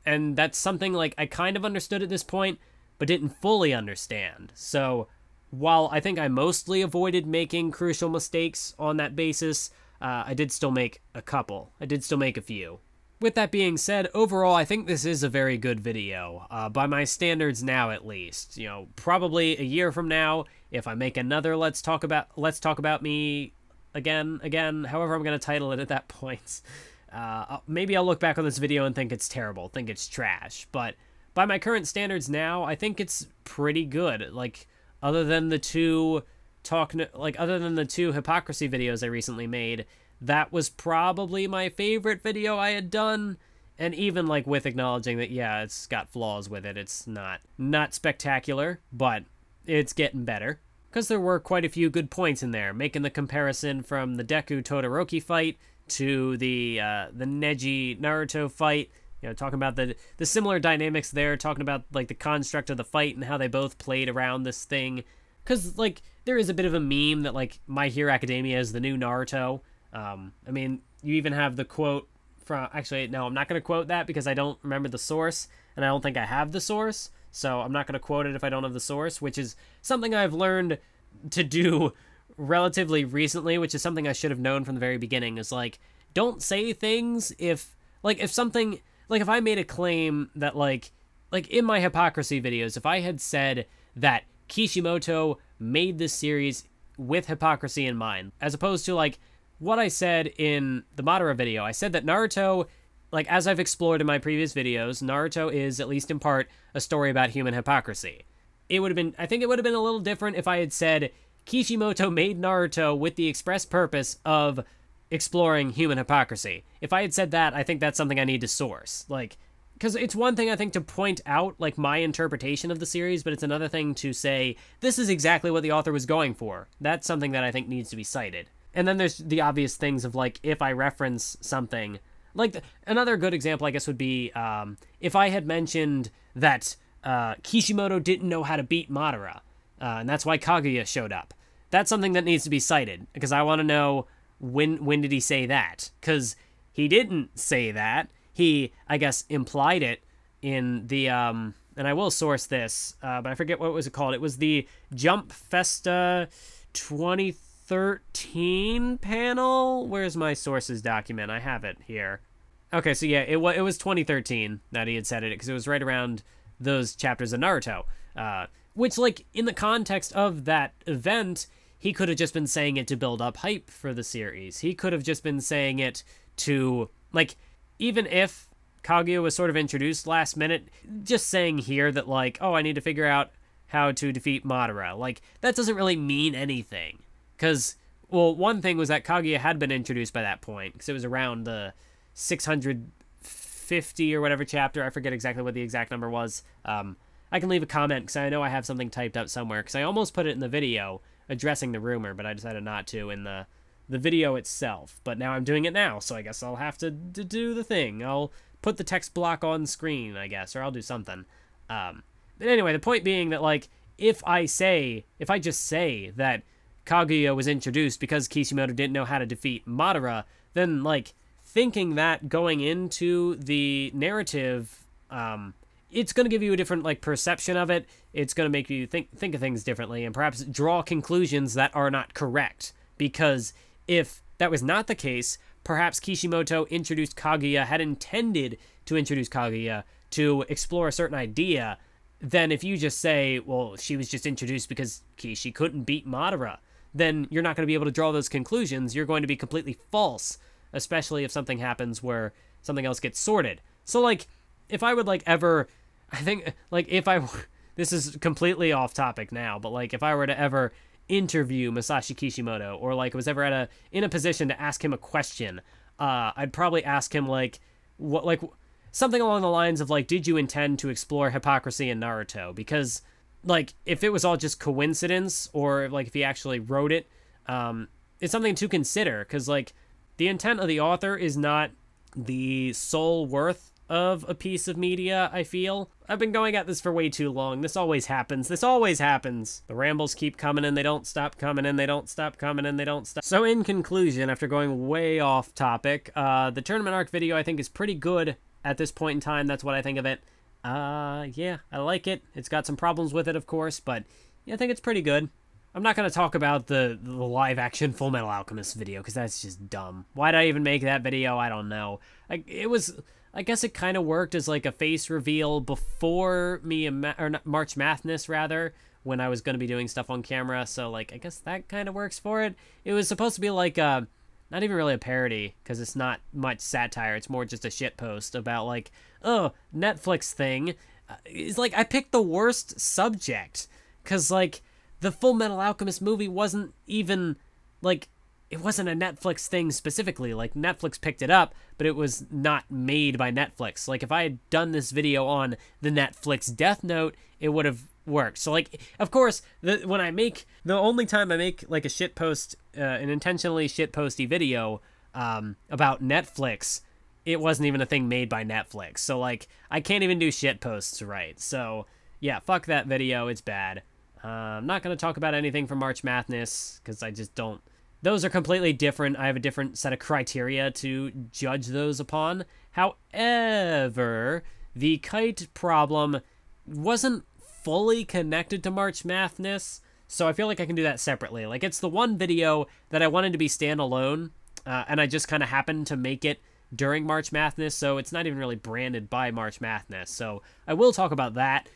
And that's something, like, I kind of understood at this point, but didn't fully understand. So while I think I mostly avoided making crucial mistakes on that basis, I did still make a couple. I did still make a few. With that being said, overall, I think this is a very good video, by my standards now at least. Probably a year from now, if I make another Let's Talk About Me again, however I'm going to title it at that point, maybe I'll look back on this video and think it's terrible, think it's trash. But by my current standards now, I think it's pretty good. Like, other than the two hypocrisy videos I recently made, that was probably my favorite video I had done. And even, like, with acknowledging that, yeah, it's got flaws with it, it's not spectacular, but it's getting better. Because there were quite a few good points in there, making the comparison from the Deku Todoroki fight to the Neji Naruto fight, talking about the similar dynamics there, talking about, like, the construct of the fight and how they both played around this thing. Because, like, there is a bit of a meme that, like, My Hero Academia is the new Naruto. I mean, you even have the quote from... Actually, no, I'm not going to quote that because I don't remember the source, and I don't think I have the source, so I'm not going to quote it if I don't have the source, which is something I've learned to do relatively recently, which is something I should have known from the very beginning, is, like, don't say things if something... Like, if I made a claim that, like in my hypocrisy videos, if I had said that Kishimoto made this series with hypocrisy in mind, as opposed to, like, what I said in the Madara video. I said that Naruto, like, as I've explored in my previous videos, Naruto is, at least in part, a story about human hypocrisy. I think it would have been a little different if I had said Kishimoto made Naruto with the express purpose of exploring human hypocrisy. If I had said that, I think that's something I need to source. Like, because it's one thing, I think, to point out, like, my interpretation of the series, but it's another thing to say, this is exactly what the author was going for. That's something that I think needs to be cited. And then there's the obvious things of, like, if I reference something, like, another good example, I guess, would be, if I had mentioned that Kishimoto didn't know how to beat Madara, and that's why Kaguya showed up. That's something that needs to be cited, because I want to know, when did he say that? Because he didn't say that. He, I guess, implied it in the, and I will source this, but I forget what was it called. It was the Jump Festa 2013 panel? Where's my sources document? I have it here. Okay, so yeah, it was 2013 that he had said it, because it was right around those chapters of Naruto. Which, like, in the context of that event, he could have just been saying it to build up hype for the series. He could have just been saying it to, like, even if Kaguya was sort of introduced last minute, just saying here that, like, oh, I need to figure out how to defeat Madara. Like, that doesn't really mean anything. Because, well, one thing was that Kaguya had been introduced by that point, because it was around the 650 or whatever chapter. I forget exactly what the exact number was. I can leave a comment, because I know I have something typed out somewhere, because I almost put it in the video addressing the rumor, but I decided not to in the video itself. But now I'm doing it now, so I guess I'll have to do the thing. I'll put the text block on screen, I guess, or I'll do something. But anyway, the point being that, like, if I just say that Kaguya was introduced because Kishimoto didn't know how to defeat Madara, then, like, thinking that going into the narrative, it's going to give you a different, like, perception of it. It's going to make you think of things differently and perhaps draw conclusions that are not correct. Because if that was not the case, perhaps Kishimoto introduced Kaguya, had intended to introduce Kaguya to explore a certain idea. Then if you just say, well, she was just introduced because Kishi couldn't beat Madara, then you're not going to be able to draw those conclusions. You're going to be completely false, especially if something happens where something else gets sorted. So, like, if I would, like, ever, I think, like, if I, this is completely off topic now, but, like, if I were to ever interview Masashi Kishimoto, or, like, was ever in a position to ask him a question, I'd probably ask him, like, what, like, something along the lines of, like, did you intend to explore hypocrisy in Naruto? Because, like, if it was all just coincidence, or, like, if he actually wrote it, it's something to consider, because, like, the intent of the author is not the sole worth of a piece of media, I feel. I've been going at this for way too long. This always happens. This always happens. The rambles keep coming and they don't stop coming and they don't stop coming and they don't stop. So in conclusion, after going way off topic, the tournament arc video I think is pretty good at this point in time. That's what I think of it. Yeah, I like it. It's got some problems with it, of course, but yeah, I think it's pretty good. I'm not going to talk about the live-action Full Metal Alchemist video, because that's just dumb. Why did I even make that video? I don't know. I guess it kind of worked as, like, a face reveal before March Madness, rather, when I was going to be doing stuff on camera, so, like, I guess that kind of works for it. It was supposed to be, like, not even really a parody, because it's not much satire. It's more just a shitpost about, like, oh, Netflix thing. It's like, I picked the worst subject, because, like, the Full Metal Alchemist movie wasn't even, like, it wasn't a Netflix thing specifically. Like, Netflix picked it up, but it was not made by Netflix. Like, if I had done this video on the Netflix Death Note, it would have worked. So, like, of course, the only time I make, like, a shitpost, an intentionally shitposty video about Netflix, it wasn't even a thing made by Netflix. So, like, I can't even do shitposts right. So, yeah, fuck that video. It's bad. I'm not going to talk about anything from March Madness, because I just don't. Those are completely different. I have a different set of criteria to judge those upon. However, the kite problem wasn't fully connected to March Madness, so I feel like I can do that separately. Like, it's the one video that I wanted to be standalone, and I just kind of happened to make it during March Madness, so it's not even really branded by March Madness. So I will talk about that.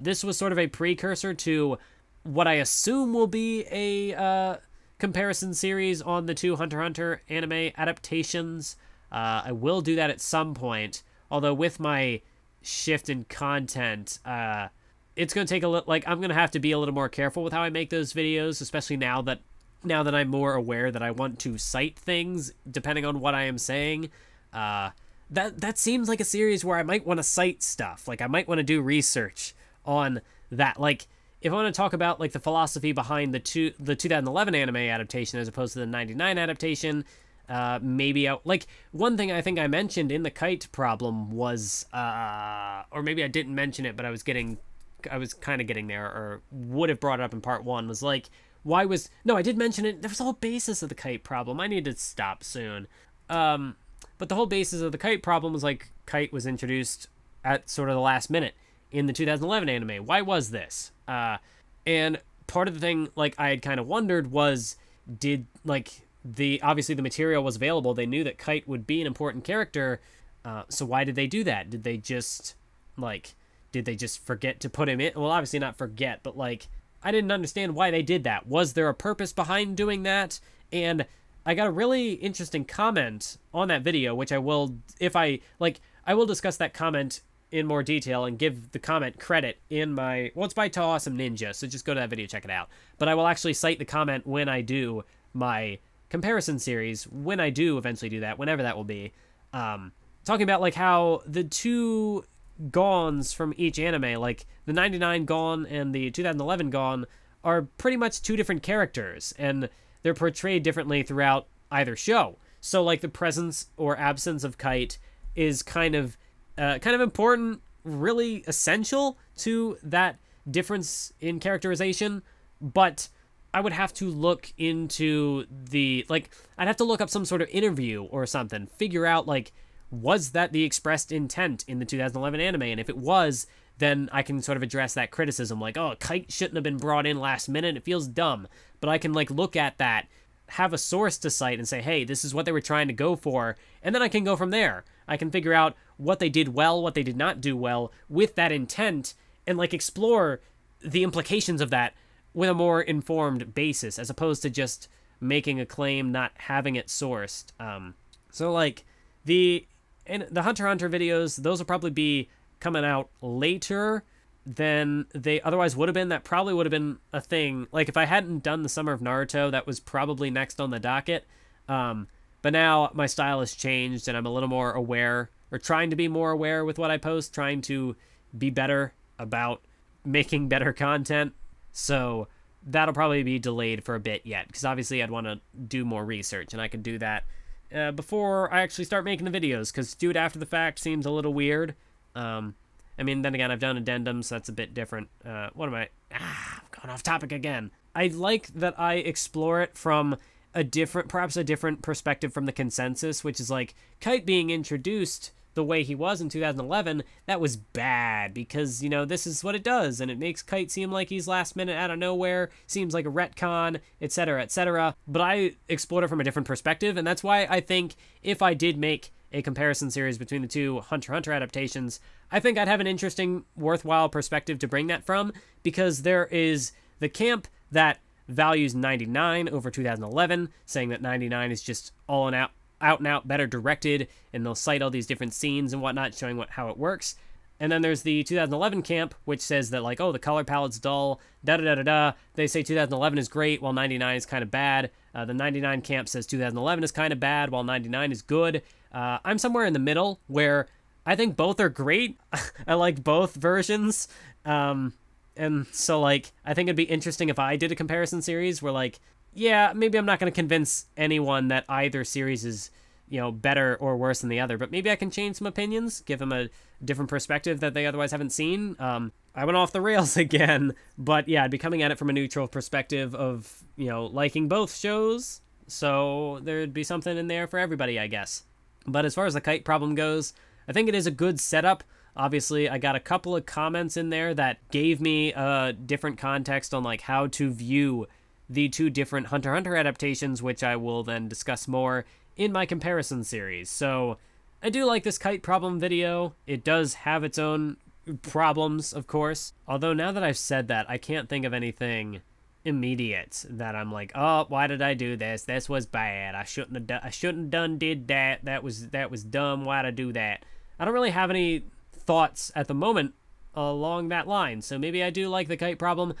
This was sort of a precursor to what I assume will be a comparison series on the two Hunter x Hunter anime adaptations. I will do that at some point, although with my shift in content, it's going to take a little, like, I'm going to have to be a little more careful with how I make those videos, especially now that I'm more aware that I want to cite things depending on what I am saying. That seems like a series where I might want to cite stuff. Like, I might want to do research on that. Like, if I want to talk about, like, the philosophy behind the 2011 anime adaptation as opposed to the 99 adaptation, maybe like, one thing I think I mentioned in the kite problem was, or maybe I didn't mention it, but I was kind of getting there, or would have brought it up in part 1, was like, no, I did mention it. There was the whole basis of the kite problem. I need to stop soon. But the whole basis of the kite problem was, like, Kite was introduced at sort of the last minute in the 2011 anime. Why was this? And part of the thing, like, I had kind of wondered was, obviously the material was available. They knew that Kite would be an important character. So why did they do that? Did they just forget to put him in? Well, obviously not forget, but, like, I didn't understand why they did that. Was there a purpose behind doing that? And I got a really interesting comment on that video, which I will, I will discuss that comment in more detail and give the comment credit in my, well, it's by Awesome Ninja, so just go to that video, check it out. But I will actually cite the comment when I do my comparison series, when I do eventually do that, whenever that will be, talking about, like, how the two Gons from each anime, like, the 99 Gon and the 2011 Gon, are pretty much two different characters, and they're portrayed differently throughout either show. So, like, the presence or absence of Kite is kind of important, really essential to that difference in characterization, but I would have to look into I'd have to look up some sort of interview or something, figure out, like, was that the expressed intent in the 2011 anime? And if it was, then I can sort of address that criticism, like, oh, Kite shouldn't have been brought in last minute, it feels dumb. But I can, like, look at that, have a source to cite and say, hey, this is what they were trying to go for, and then I can go from there. I can figure out what they did well, what they did not do well with that intent, and, like, explore the implications of that with a more informed basis, as opposed to just making a claim, not having it sourced. So, like, the Hunter x Hunter videos, those will probably be coming out later than they otherwise would have been. That probably would have been a thing. Like, if I hadn't done the Summer of Naruto, that was probably next on the docket. But now my style has changed, and I'm a little more aware, or trying to be more aware with what I post, trying to be better about making better content. So that'll probably be delayed for a bit yet, because obviously I'd want to do more research, and I could do that before I actually start making the videos, because to do it after the fact seems a little weird. I mean, then again, I've done addendums, so that's a bit different. What am I? I'm going off topic again. I like that I explore it from perhaps a different perspective from the consensus, which is like, Kite being introduced the way he was in 2011, that was bad, because, you know, this is what it does, and it makes Kite seem like he's last minute out of nowhere, seems like a retcon, etc., etc. But I explored it from a different perspective, and that's why I think if I did make a comparison series between the two Hunter x Hunter adaptations, I think I'd have an interesting, worthwhile perspective to bring that from, because there is the camp that values 99 over 2011, saying that 99 is just all and out and out better directed, and they'll cite all these different scenes and whatnot, showing how it works. And then there's the 2011 camp, which says that, like, oh, the color palette's dull, da-da-da-da-da. They say 2011 is great, while 99 is kind of bad. The 99 camp says 2011 is kind of bad, while 99 is good. I'm somewhere in the middle, where I think both are great. I like both versions. And so, like, I think it'd be interesting if I did a comparison series where, like, yeah, maybe I'm not going to convince anyone that either series is, you know, better or worse than the other, but maybe I can change some opinions, give them a different perspective that they otherwise haven't seen. I went off the rails again, but yeah, I'd be coming at it from a neutral perspective of, you know, liking both shows, so there'd be something in there for everybody, I guess. But as far as the Kite problem goes, I think it is a good setup. Obviously, I got a couple of comments in there that gave me a different context on, like, how to view the two different Hunter x Hunter adaptations, which I will then discuss more in my comparison series. So I do like this Kite problem video. It does have its own problems, of course. Although now that I've said that, I can't think of anything immediate that I'm like, oh, why did I do this? This was bad. I shouldn't have did that. That was dumb. Why'd I do that? I don't really have any thoughts at the moment along that line. So maybe I do like the Kite problem.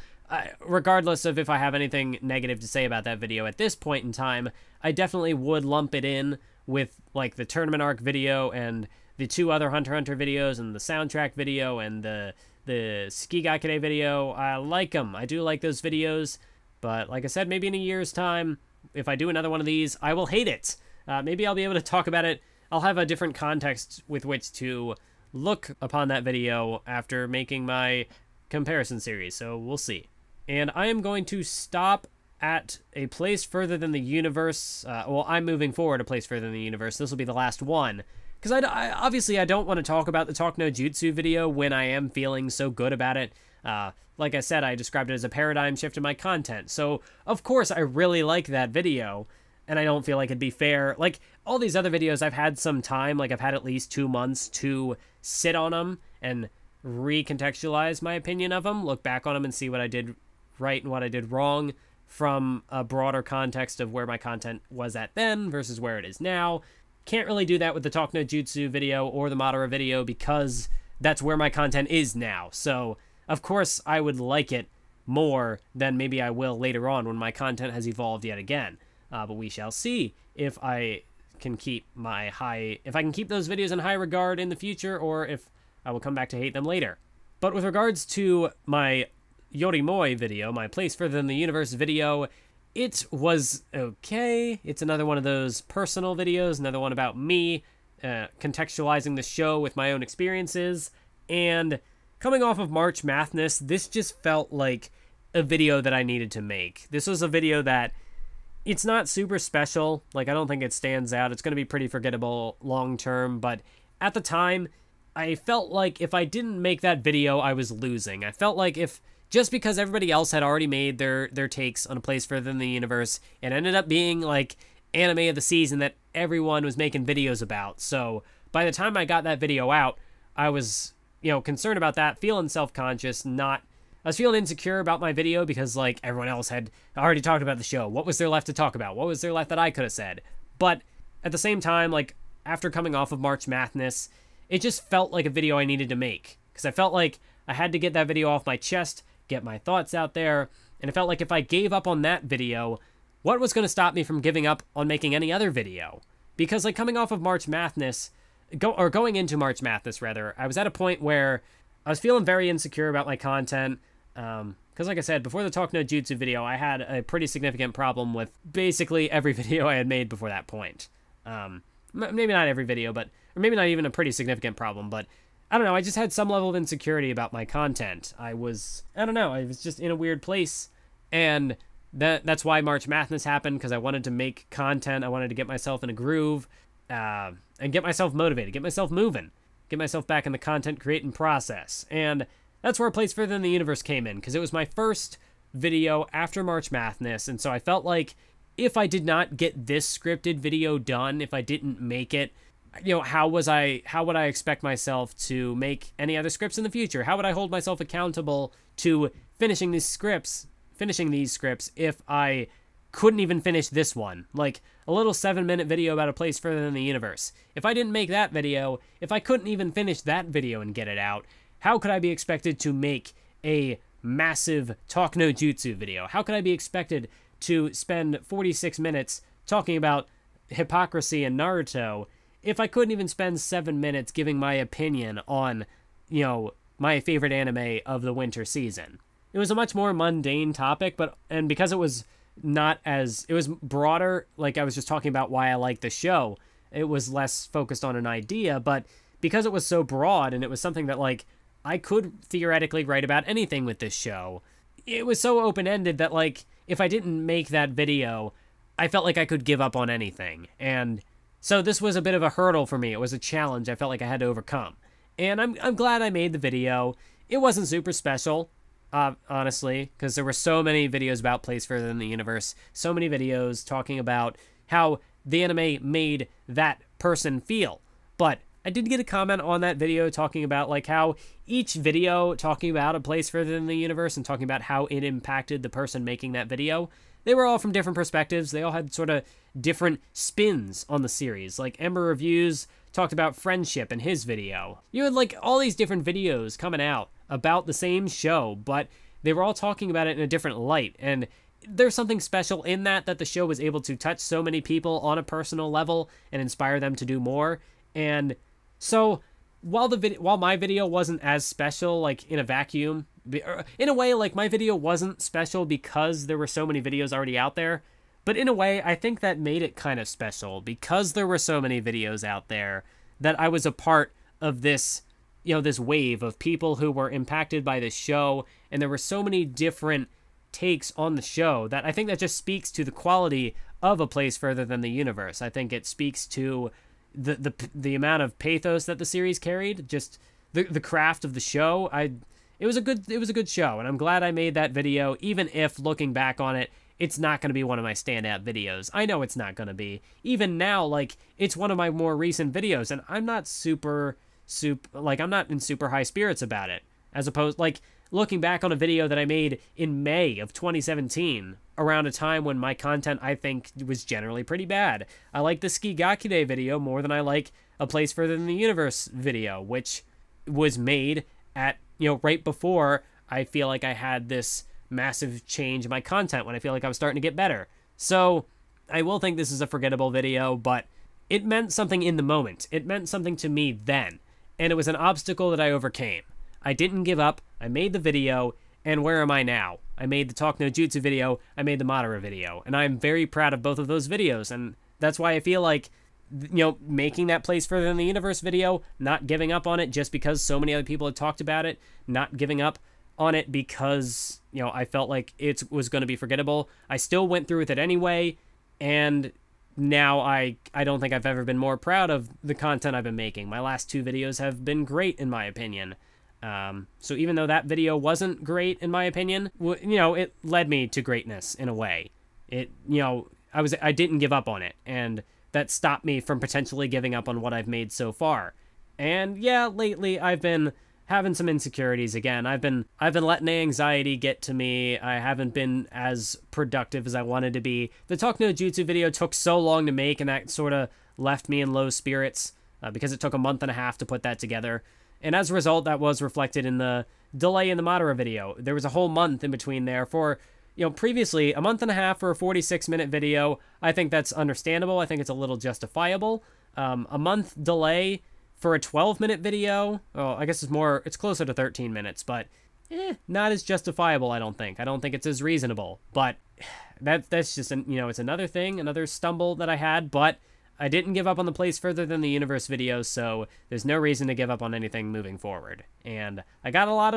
Regardless of if I have anything negative to say about that video at this point in time, I definitely would lump it in with, like, the tournament arc video and the two other Hunter x Hunter videos and the soundtrack video and the Skigakure video. I like them. I do like those videos. But like I said, maybe in a year's time, if I do another one of these, I will hate it. Maybe I'll be able to talk about it. I'll have a different context with which to look upon that video after making my comparison series. So we'll see. And I am going to stop at a place further than the universe. Well, I'm moving forward a place further than the universe. This will be the last one. Because obviously I don't want to talk about the Talk No Jutsu video when I am feeling so good about it. Like I said, I described it as a paradigm shift in my content. So, of course, I really like that video. And I don't feel like it'd be fair. Like, all these other videos, I've had some time. Like, I've had at least 2 months to sit on them and recontextualize my opinion of them. Look back on them and see what I did right and what I did wrong from a broader context of where my content was at then versus where it is now. Can't really do that with the Talk No Jutsu video or the Madara video because that's where my content is now. So, of course, I would like it more than maybe I will later on when my content has evolved yet again. But we shall see if I can keep if I can keep those videos in high regard in the future, or if I will come back to hate them later. But with regards to my Yorimoi video, my Place Further Than the Universe video, it was okay. It's another one of those personal videos, another one about me, contextualizing the show with my own experiences, and coming off of March Madness, this just felt like a video that I needed to make. This was a video that, it's not super special. Like, I don't think it stands out. It's going to be pretty forgettable long term, but at the time, I felt like if I didn't make that video, I was losing. I felt like if, just because everybody else had already made their takes on A Place Further in the Universe, it ended up being like anime of the season that everyone was making videos about. So by the time I got that video out, I was, concerned about that, feeling self-conscious, I was feeling insecure about my video because, like, everyone else had already talked about the show. What was there left to talk about? What was there left that I could have said? But at the same time, like, after coming off of March Madness, it just felt like a video I needed to make. Because I felt like I had to get that video off my chest, get my thoughts out there, and it felt like if I gave up on that video, what was going to stop me from giving up on making any other video? Because, like, coming off of March Madness, going into March Madness, rather, I was at a point where I was feeling very insecure about my content. Because like I said, before the Talk No Jutsu video, I had a pretty significant problem with basically every video I had made before that point. Maybe not every video, or maybe not even a pretty significant problem, but I don't know, I just had some level of insecurity about my content. I was just in a weird place, and that's why March Madness happened, because I wanted to make content, I wanted to get myself in a groove, and get myself motivated, get myself moving, get myself back in the content creating process, and that's where A Place Further in the Universe came in, because it was my first video after March Madness, and so I felt like if I did not get this scripted video done, if I didn't make it, how would I expect myself to make any other scripts in the future? How would I hold myself accountable to finishing these scripts if I couldn't even finish this one? Like, a little 7-minute video about A Place Further in the Universe. If I didn't make that video, if I couldn't even finish that video and get it out, how could I be expected to make a massive Talk No Jutsu video? How could I be expected to spend 46 minutes talking about hypocrisy in Naruto if I couldn't even spend 7 minutes giving my opinion on, my favorite anime of the winter season? It was a much more mundane topic, and because it was broader, like I was just talking about why I like the show, it was less focused on an idea, but because it was so broad and it was something that, like, I could theoretically write about anything with this show, it was so open-ended that, like, if I didn't make that video, I felt like I could give up on anything. And so this was a bit of a hurdle for me. It was a challenge I felt like I had to overcome. And I'm glad I made the video. It wasn't super special, honestly, because there were so many videos about Place Further in the Universe, so many videos talking about how the anime made that person feel. But I did get a comment on that video talking about, like, how each video talking about A Place Further in the Universe and talking about how it impacted the person making that video, they were all from different perspectives. They all had sort of different spins on the series. Like, Ember Reviews talked about friendship in his video. You had, like, all these different videos coming out about the same show, but they were all talking about it in a different light. And there's something special in that the show was able to touch so many people on a personal level and inspire them to do more. And so while my video wasn't as special, like, in a vacuum, in a way, like, my video wasn't special because there were so many videos already out there, but in a way, I think that made it kind of special because there were so many videos out there that I was a part of this, this wave of people who were impacted by this show, and there were so many different takes on the show that I think that just speaks to the quality of A Place Further Than the Universe. I think it speaks to the amount of pathos that the series carried, just the craft of the show. It was a good show, and I'm glad I made that video, even if, looking back on it, it's not going to be one of my standout videos. I know it's not going to be. Even now, like, it's one of my more recent videos, and I'm not I'm not in super high spirits about it. As opposed, like, looking back on a video that I made in May of 2017, around a time when my content, I think, was generally pretty bad. I like the Skigakide video more than I like A Place Further Than the Universe video, which was made at, right before I feel like I had this massive change in my content, when I feel like I was starting to get better. So I will think this is a forgettable video, but it meant something in the moment. It meant something to me then, and it was an obstacle that I overcame. I didn't give up, I made the video, and where am I now? I made the Talk No Jutsu video, I made the Madara video, and I'm very proud of both of those videos, and that's why I feel like making that place further in the universe video, not giving up on it just because so many other people had talked about it, not giving up on it because, I felt like it was going to be forgettable. I still went through with it anyway, and now I don't think I've ever been more proud of the content I've been making. My last 2 videos have been great, in my opinion. So even though that video wasn't great, in my opinion, it led me to greatness in a way. I didn't give up on it, and that stopped me from potentially giving up on what I've made so far. And yeah, lately I've been having some insecurities again. I've been letting the anxiety get to me. I haven't been as productive as I wanted to be. The Talk No Jutsu video took so long to make, and that sort of left me in low spirits because it took a month and a half to put that together. And as a result, that was reflected in the delay in the Madara video. There was a whole month in between there for, previously a month and a half for a 46-minute video. I think that's understandable. I think it's a little justifiable. A month delay for a 12-minite video, well, I guess it's closer to 13 minutes, but not as justifiable, I don't think. I don't think it's as reasonable, but that's just, it's another thing, another stumble that I had, but I didn't give up on the place further than the universe video, so there's no reason to give up on anything moving forward. And I have a lot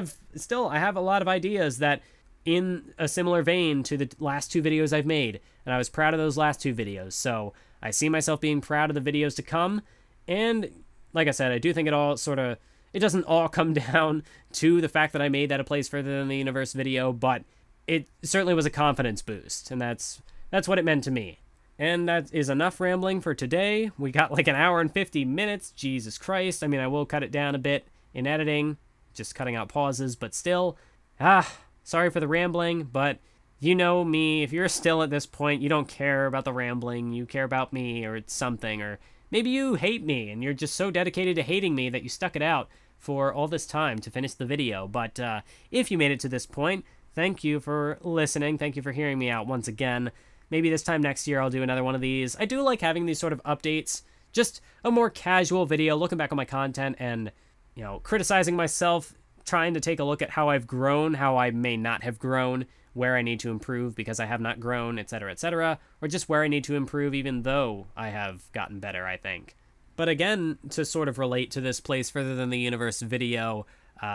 of ideas that in a similar vein to the last 2 videos I've made, and I was proud of those last 2 videos, so I see myself being proud of the videos to come, and like I said, I do think it doesn't all come down to the fact that I made that a place further than the universe video, but it certainly was a confidence boost, and that's what it meant to me. And that is enough rambling for today. We got like an hour and 50 minutes. Jesus Christ. I mean, I will cut it down a bit in editing, just cutting out pauses, but still, sorry for the rambling, but you know me. If you're still at this point, you don't care about the rambling. You care about me or something, or maybe you hate me and you're just so dedicated to hating me that you stuck it out for all this time to finish the video. But if you made it to this point, thank you for listening. Thank you for hearing me out once again. Maybe this time next year I'll do another one of these. I do like having these sort of updates, just a more casual video, looking back on my content and, criticizing myself, trying to take a look at how I've grown, how I may not have grown, where I need to improve because I have not grown, etc., or just where I need to improve even though I have gotten better, I think. But again, to sort of relate to this place further than the universe video,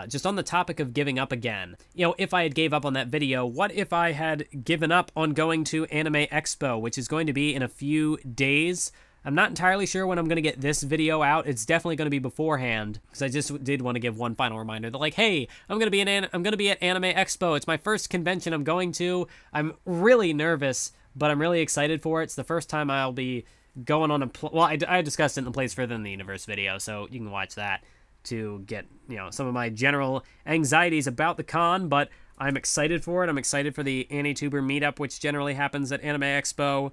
just on the topic of giving up again, if I had gave up on that video, what if I had given up on going to Anime Expo, which is going to be in a few days? I'm not entirely sure when I'm going to get this video out. It's definitely going to be beforehand, because I just did want to give one final reminder that, like, hey, I'm going to be at Anime Expo. It's my first convention I'm going to. I'm really nervous, but I'm really excited for it. It's the first time I'll be going on I discussed it in the place further than the universe video, so you can watch that to get, some of my general anxieties about the con, but I'm excited for it. I'm excited for the AniTuber meetup, which generally happens at Anime Expo.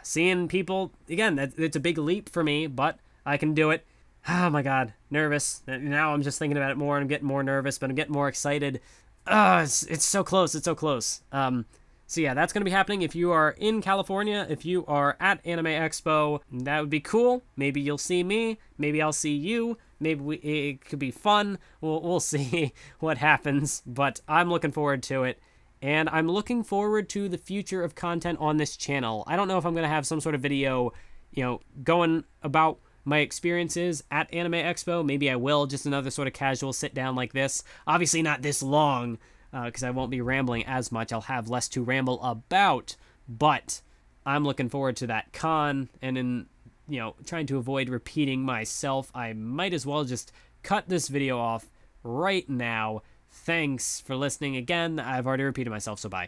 Seeing people, again, it's a big leap for me, but I can do it. Oh my god, nervous. Now I'm just thinking about it more, and I'm getting more nervous, but I'm getting more excited. It's so close, it's so close. So yeah, that's going to be happening if you are in California, if you are at Anime Expo. That would be cool. Maybe you'll see me, maybe I'll see you. Maybe it could be fun. We'll see what happens, but I'm looking forward to it. And I'm looking forward to the future of content on this channel. I don't know if I'm going to have some sort of video, going about my experiences at Anime Expo. Maybe I will, just another sort of casual sit down like this. Obviously not this long, because I won't be rambling as much. I'll have less to ramble about, but I'm looking forward to that con, and in trying to avoid repeating myself, I might as well just cut this video off right now. Thanks for listening again. I've already repeated myself, so bye.